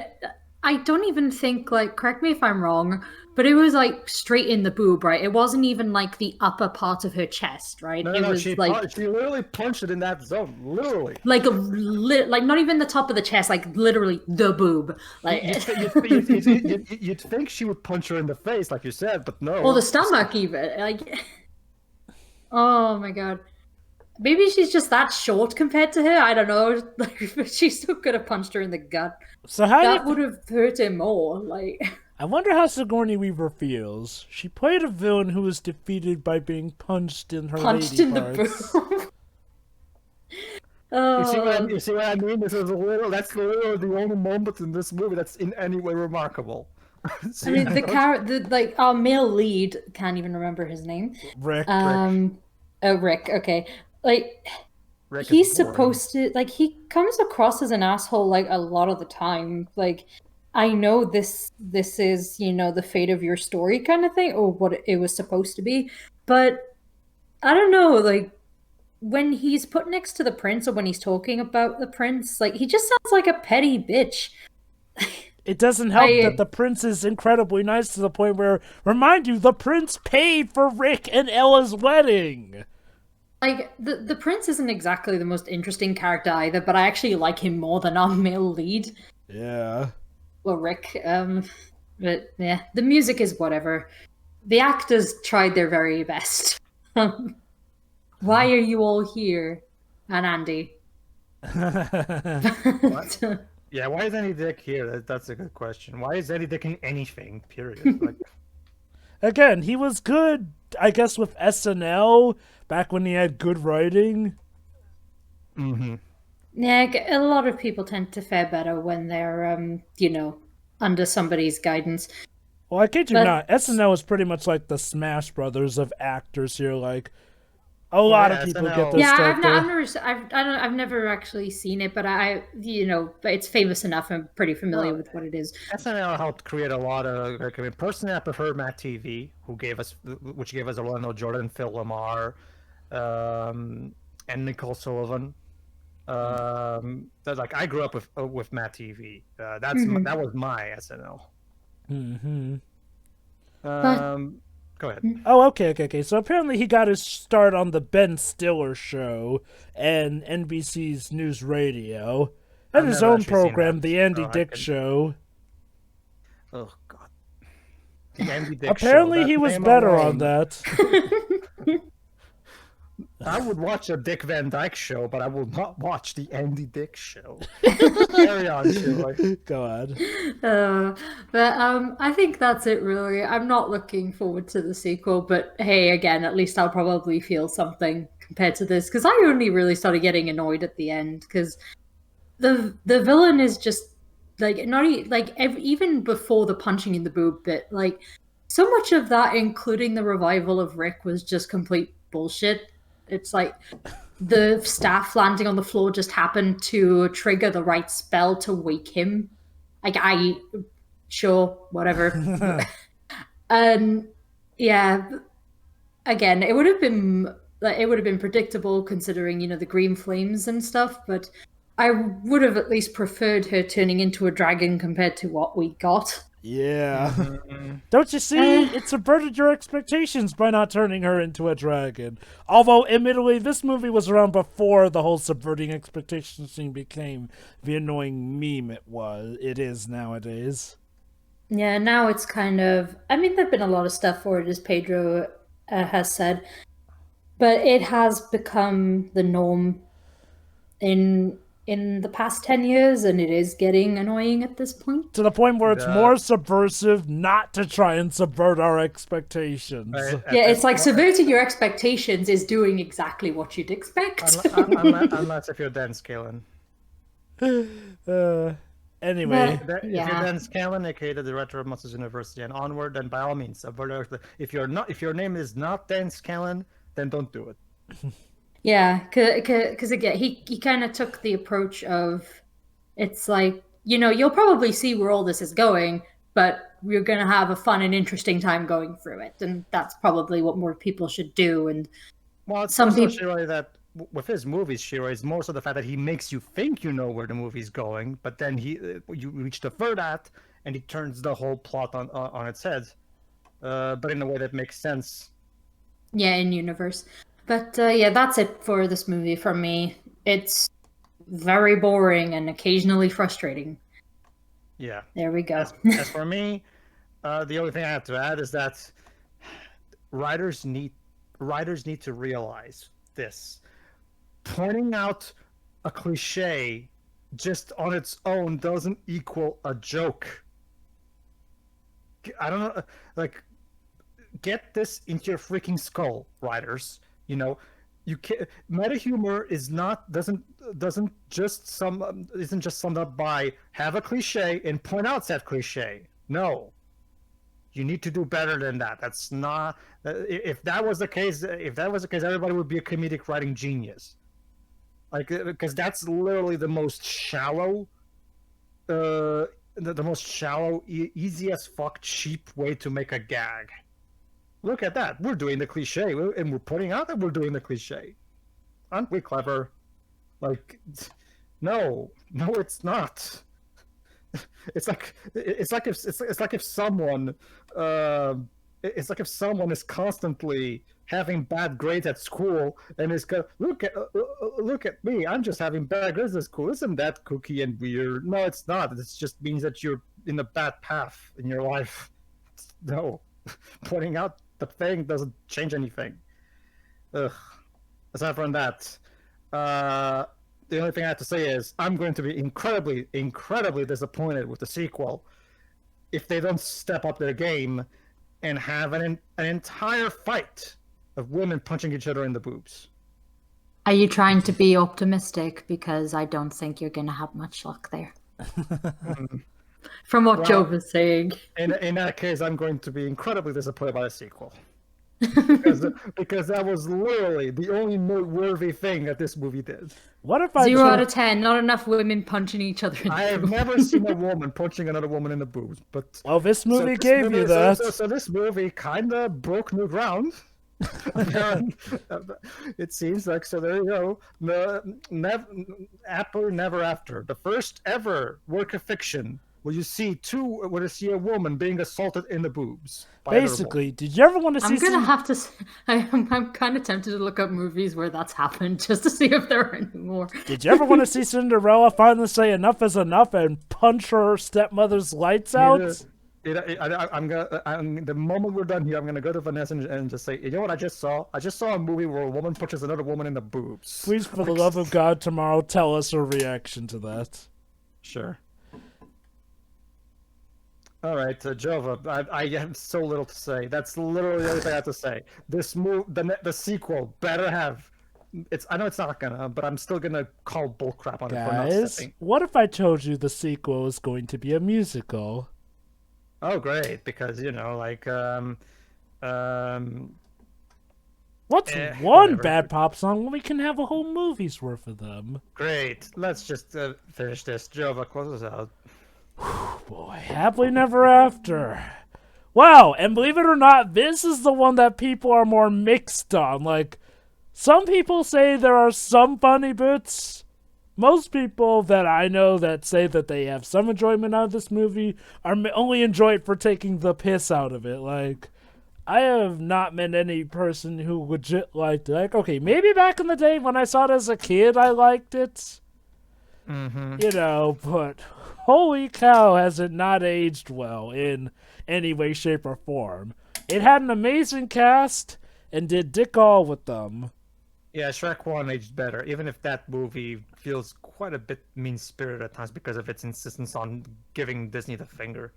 C: I don't even think, like, correct me if I'm wrong, but it was like straight in the boob, right? It wasn't even like the upper part of her chest, right?
B: No,
C: was
B: she literally punched it in that zone, literally.
C: Like like not even the top of the chest, like literally the boob. Like
B: you'd think she would punch her in the face, like you said, but no.
C: Or the stomach, even. Like, oh my god. Maybe she's just that short compared to her. I don't know. Like, she still could have punched her in the gut.
A: So
C: that would have hurt him more. Like,
A: I wonder how Sigourney Weaver feels. She played a villain who was defeated by being punched in her lady parts.
C: The boob.
B: You see what I mean? That's literally the only moment in this movie that's in any way remarkable.
C: I mean, our male lead, can't even remember his name.
A: Rick.
C: Rick. Okay. Like,
B: Rick
C: he's supposed to, like, he comes across as an asshole, like, a lot of the time. Like, I know this is, the fate of your story kind of thing, or what it was supposed to be, but I don't know, like, when he's put next to the prince, or when he's talking about the prince, like, he just sounds like a petty bitch.
A: It doesn't help that the prince is incredibly nice to the point where, remind you, the prince paid for Rick and Ella's wedding.
C: Like, the prince isn't exactly the most interesting character either, but I actually like him more than our male lead.
A: Yeah.
C: Well, Rick. But yeah, the music is whatever. The actors tried their very best. Why are you all here? And Andy.
B: What? Yeah, why is Eddie Dick here? That's a good question. Why is Eddie Dick in anything, period? Like...
A: Again, he was good, I guess, with SNL, back when he had good writing.
B: Mm-hmm.
C: Yeah, a lot of people tend to fare better when they're, under somebody's guidance.
A: Well, I kid you not, SNL is pretty much like the Smash Brothers of actors here, like... A lot of people
B: SNL.
A: Get their start
C: I've never actually seen it, but but it's famous enough. I'm pretty familiar with what it is.
B: SNL helped create a lot of. Personally, I prefer Matt TV, which gave us Orlando Jordan, Phil Lamar, and Nicole Sullivan. I grew up with Matt TV. That was my SNL.
A: Mm-hmm.
B: Go ahead.
A: Oh, okay. So apparently he got his start on the Ben Stiller show and NBC's News Radio, and
B: I've
A: his
B: never
A: own
B: actually seen
A: program,
B: that,
A: The Andy
B: so I
A: Dick
B: can-
A: Show.
B: Oh God. The Andy Dick
A: Apparently
B: Show.
A: he
B: That
A: was
B: name
A: better
B: alone,
A: on that.
B: I would watch a Dick Van Dyke Show, but I will not watch the Andy Dick Show. Carry on, Shirley.
A: Go on.
C: But I think that's it really. I'm not looking forward to the sequel, but hey, again, at least I'll probably feel something compared to this because I only really started getting annoyed at the end because the villain is just like not even before the punching in the boob bit, like so much of that, including the revival of Rick, was just complete bullshit. It's like the staff landing on the floor just happened to trigger the right spell to wake him. Like sure, whatever. And yeah, again, it would have been predictable considering the green flames and stuff, but I would have at least preferred her turning into a dragon compared to what we got.
A: Yeah.
B: Mm-hmm.
A: Don't you see? It subverted your expectations by not turning her into a dragon. Although, admittedly, this movie was around before the whole subverting expectations thing became the annoying meme it is nowadays.
C: Yeah, now it's kind of. I mean, there've been a lot of stuff for it, as Pedro has said, but it has become the norm in the past 10 years, and it is getting annoying at this point.
A: To the point where it's
B: Yeah.
A: more subversive not to try and subvert our expectations.
C: Yeah, it's like subverting your expectations is doing exactly what you'd expect.
B: Unless if you're Dan Scanlon.
A: Anyway.
C: But-
B: If
C: Yeah.
B: you're Dan Scanlon, aka the director of Monsters University and onward, then by all means, subvert. If your name is not Dan Scanlon, then don't do it.
C: Yeah, because again, he kind of took the approach of, it's like, you'll probably see where all this is going, but we're going to have a fun and interesting time going through it. And that's probably what more people should do. And
B: Well, it's
C: Some
B: also
C: peop-
B: Shiro that with his movies, Shiro, is more so the fact that he makes you think you know where the movie's going, but then you reach the third act and he turns the whole plot on its head, but in a way that makes sense.
C: yeah, in universe. But yeah, that's it for this movie from me. It's very boring and occasionally frustrating.
B: Yeah.
C: There we go.
B: As for me, the only thing I have to add is that writers need to realize this. Pointing out a cliche just on its own doesn't equal a joke. I don't know, like, get this into your freaking skull, writers. You can't. Meta humor isn't just summed up by have a cliche and point out that cliche. No, you need to do better than that. That's not. If that was the case, everybody would be a comedic writing genius. Like, because that's literally the most shallow, the most shallow, easy as fuck, cheap way to make a gag. Look at that. We're doing the cliche, and we're pointing out that we're doing the cliche. Aren't we clever? Like, no, it's not. It's like if someone is constantly having bad grades at school and is look at me, I'm just having bad grades at school. Isn't that kooky and weird? No, it's not. It just means that you're in a bad path in your life. No, pointing out the thing doesn't change anything. Ugh. Aside from that, the only thing I have to say is I'm going to be incredibly, incredibly disappointed with the sequel if they don't step up their game and have an entire fight of women punching each other in the boobs.
C: Are you trying to be optimistic? Because I don't think you're going to have much luck there. From what Joe was saying.
B: In that case, I'm going to be incredibly disappointed by the sequel. because that was literally the only noteworthy thing that this movie did.
A: What if I
C: 0 out of 10, not enough women punching each other in
B: I
C: the
B: have
C: boob.
B: never seen a woman punching another woman in the boobs, but
A: Well, this movie gave you that.
B: So this movie kind of broke new ground. It seems like, so there you go. Never After, the first ever work of fiction where you see a woman being assaulted in the boobs.
A: Basically, did you ever want to see?
C: I'm gonna have to. I'm kind of tempted to look up movies where that's happened just to see if there are any more.
A: Did you ever want to see Cinderella finally say enough is enough and punch her stepmother's lights out?
B: The moment we're done here, I'm gonna go to Vanessa and just say, you know what I just saw? I just saw a movie where a woman punches another woman in the boobs.
A: Please, for the love of God, tomorrow tell us a reaction to that.
B: Sure. All right, Jova, I have so little to say. That's literally the only thing I have to say. This the sequel better have. I know it's not gonna, but I'm still gonna call bullcrap on it for not
A: Guys,
B: stepping.
A: what if I told you the sequel is going to be a musical?
B: Oh, great! Because like
A: What's one
B: whatever.
A: bad pop song when we can have a whole movie's worth of them?
B: Great. Let's just finish this. Jova, close us out.
A: Boy, happily never after. Wow, and believe it or not, this is the one that people are more mixed on. Like, some people say there are some funny bits. Most people that I know that say that they have some enjoyment out of this movie only enjoy it for taking the piss out of it. Like, I have not met any person who legit liked it. Like, okay, maybe back in the day when I saw it as a kid, I liked it. But holy cow, has it not aged well in any way, shape, or form. It had an amazing cast and did dick all with them.
B: Yeah, Shrek 1 aged better, even if that movie feels quite a bit mean-spirited at times because of its insistence on giving Disney the finger.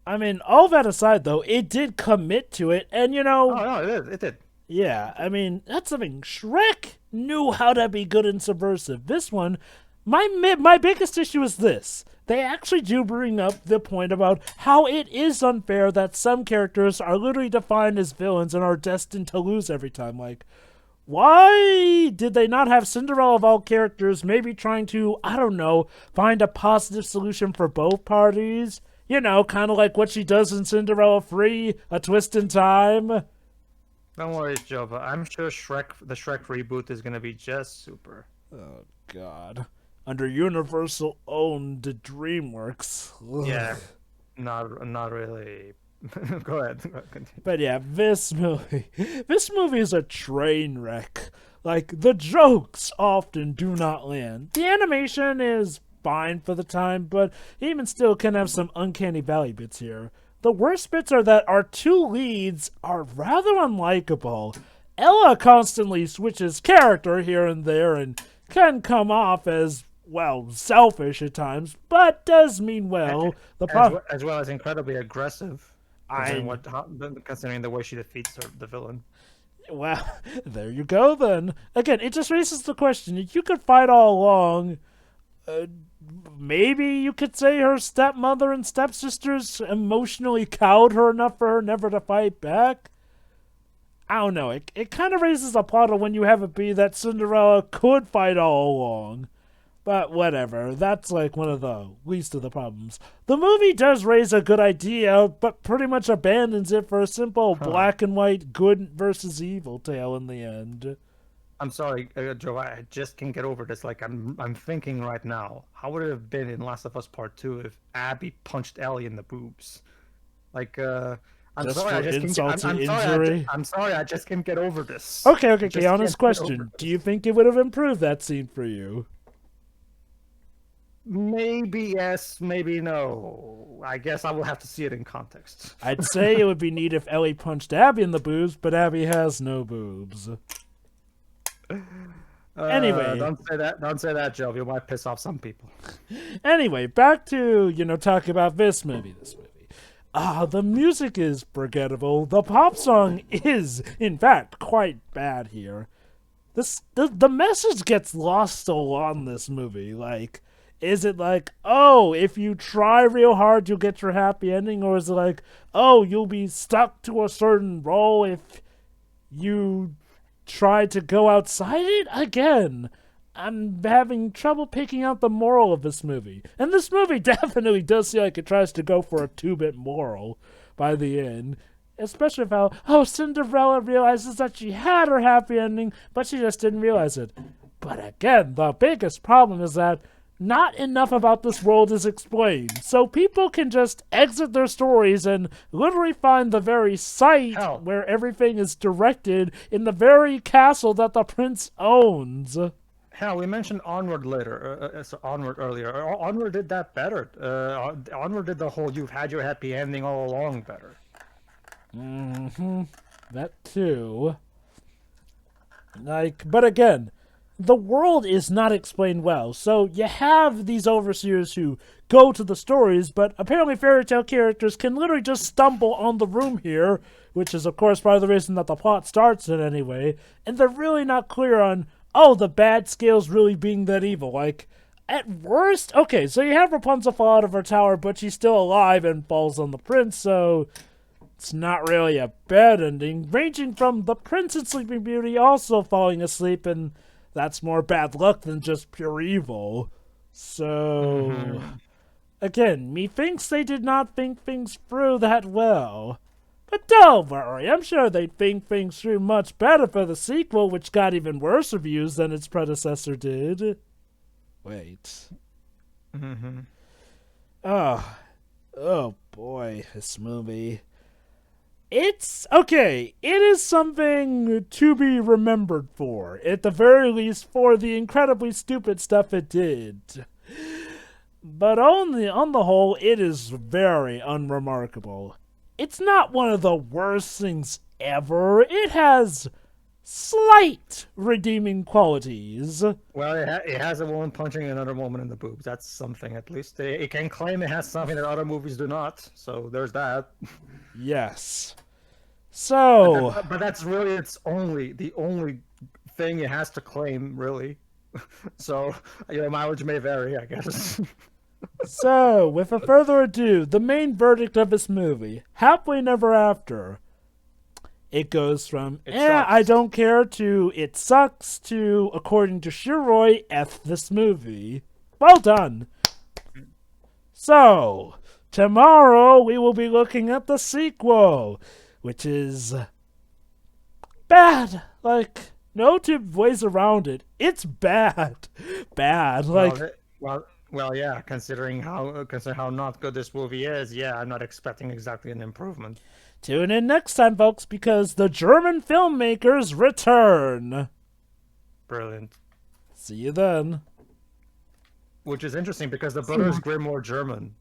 A: I mean, all that aside, though, it did commit to it, and
B: Oh, no, it did.
A: Yeah, I mean, that's something. Shrek knew how to be good and subversive. This one, my biggest issue is this. They actually do bring up the point about how it is unfair that some characters are literally defined as villains and are destined to lose every time. Like, why did they not have Cinderella of all characters maybe trying to, I don't know, find a positive solution for both parties? Kind of like what she does in Cinderella Free, A Twist in Time.
B: Don't worry, Jova. I'm sure the Shrek reboot is going to be just super.
A: Oh, God. Under Universal-owned DreamWorks. Ugh.
B: Yeah, not really. Go ahead. Continue.
A: But yeah, this movie is a train wreck. Like, the jokes often do not land. The animation is fine for the time, but even still can have some uncanny valley bits here. The worst bits are that our two leads are rather unlikable. Ella constantly switches character here and there and can come off as, well, selfish at times, but does mean well.
B: As well as incredibly aggressive. Considering the way she defeats the villain.
A: Well, there you go then. Again, it just raises the question. You could fight all along. Maybe you could say her stepmother and stepsisters emotionally cowed her enough for her never to fight back. I don't know. It kind of raises a plot of when you have it be that Cinderella could fight all along. But whatever, that's like one of the least of the problems. The movie does raise a good idea, but pretty much abandons it for a simple black and white good versus evil tale in the end.
B: I'm sorry, Joe, I just can't get over this. Like, I'm thinking right now, how would it have been in Last of Us Part 2 if Abby punched Ellie in the boobs? Like, I'm sorry, I just can't get over this.
A: Okay, honest question. Do you think it would have improved that scene for you?
B: Maybe yes, maybe no. I guess I will have to see it in context.
A: I'd say it would be neat if Ellie punched Abby in the boobs, but Abby has no boobs. Anyway.
B: Don't say that, Joe. You might piss off some people.
A: Anyway, back to, talking about this movie. The music is forgettable. The pop song is, in fact, quite bad here. The message gets lost a lot in this movie. Like, is it like, oh, if you try real hard, you'll get your happy ending? Or is it like, oh, you'll be stuck to a certain role if you try to go outside it? Again, I'm having trouble picking out the moral of this movie. And this movie definitely does seem like it tries to go for a 2-bit moral by the end. Especially if Cinderella realizes that she had her happy ending, but she just didn't realize it. But again, the biggest problem is that not enough about this world is explained. So people can just exit their stories and literally find the very site
B: Hell.
A: where everything is directed in the very castle that the prince owns.
B: Hell, we mentioned Onward later, Onward earlier. Onward did that better. Onward did the whole "you've had your happy ending all along" better.
A: That too. But again, the world is not explained well. So you have these overseers who go to the stories, but apparently fairy tale characters can literally just stumble on the room here, which is of course part of the reason that the plot starts in anyway, and they're really not clear on, the bad scales really being that evil. At worst, okay, so you have Rapunzel fall out of her tower, but she's still alive and falls on the prince, so it's not really a bad ending, ranging from the prince and Sleeping Beauty also falling asleep, and that's more bad luck than just pure evil. So, again, methinks they did not think things through that well. But don't worry, I'm sure they'd think things through much better for the sequel, which got even worse reviews than its predecessor did. Wait. Oh boy, this movie. It's, okay, it is something to be remembered for, at the very least for the incredibly stupid stuff it did. But on the whole, it is very unremarkable. It's not one of the worst things ever. It has slight redeeming qualities.
B: Well, it has a woman punching another woman in the boobs. That's something, at least. It can claim it has something that other movies do not. So there's that.
A: Yes. So,
B: but that's really the only thing it has to claim, really. So your mileage may vary, I guess.
A: so without further ado, the main verdict of this movie, Happily Never After. It goes from, I don't care, to it sucks, to, according to Shiroi, F this movie. Well done. So, tomorrow we will be looking at the sequel, which is bad. No two ways around it. It's bad. Bad.
B: Well, yeah. Considering how not good this movie is, yeah, I'm not expecting exactly an improvement.
A: Tune in next time, folks, because the German filmmakers return.
B: Brilliant.
A: See you then.
B: Which is interesting because the Brothers Grimm are German.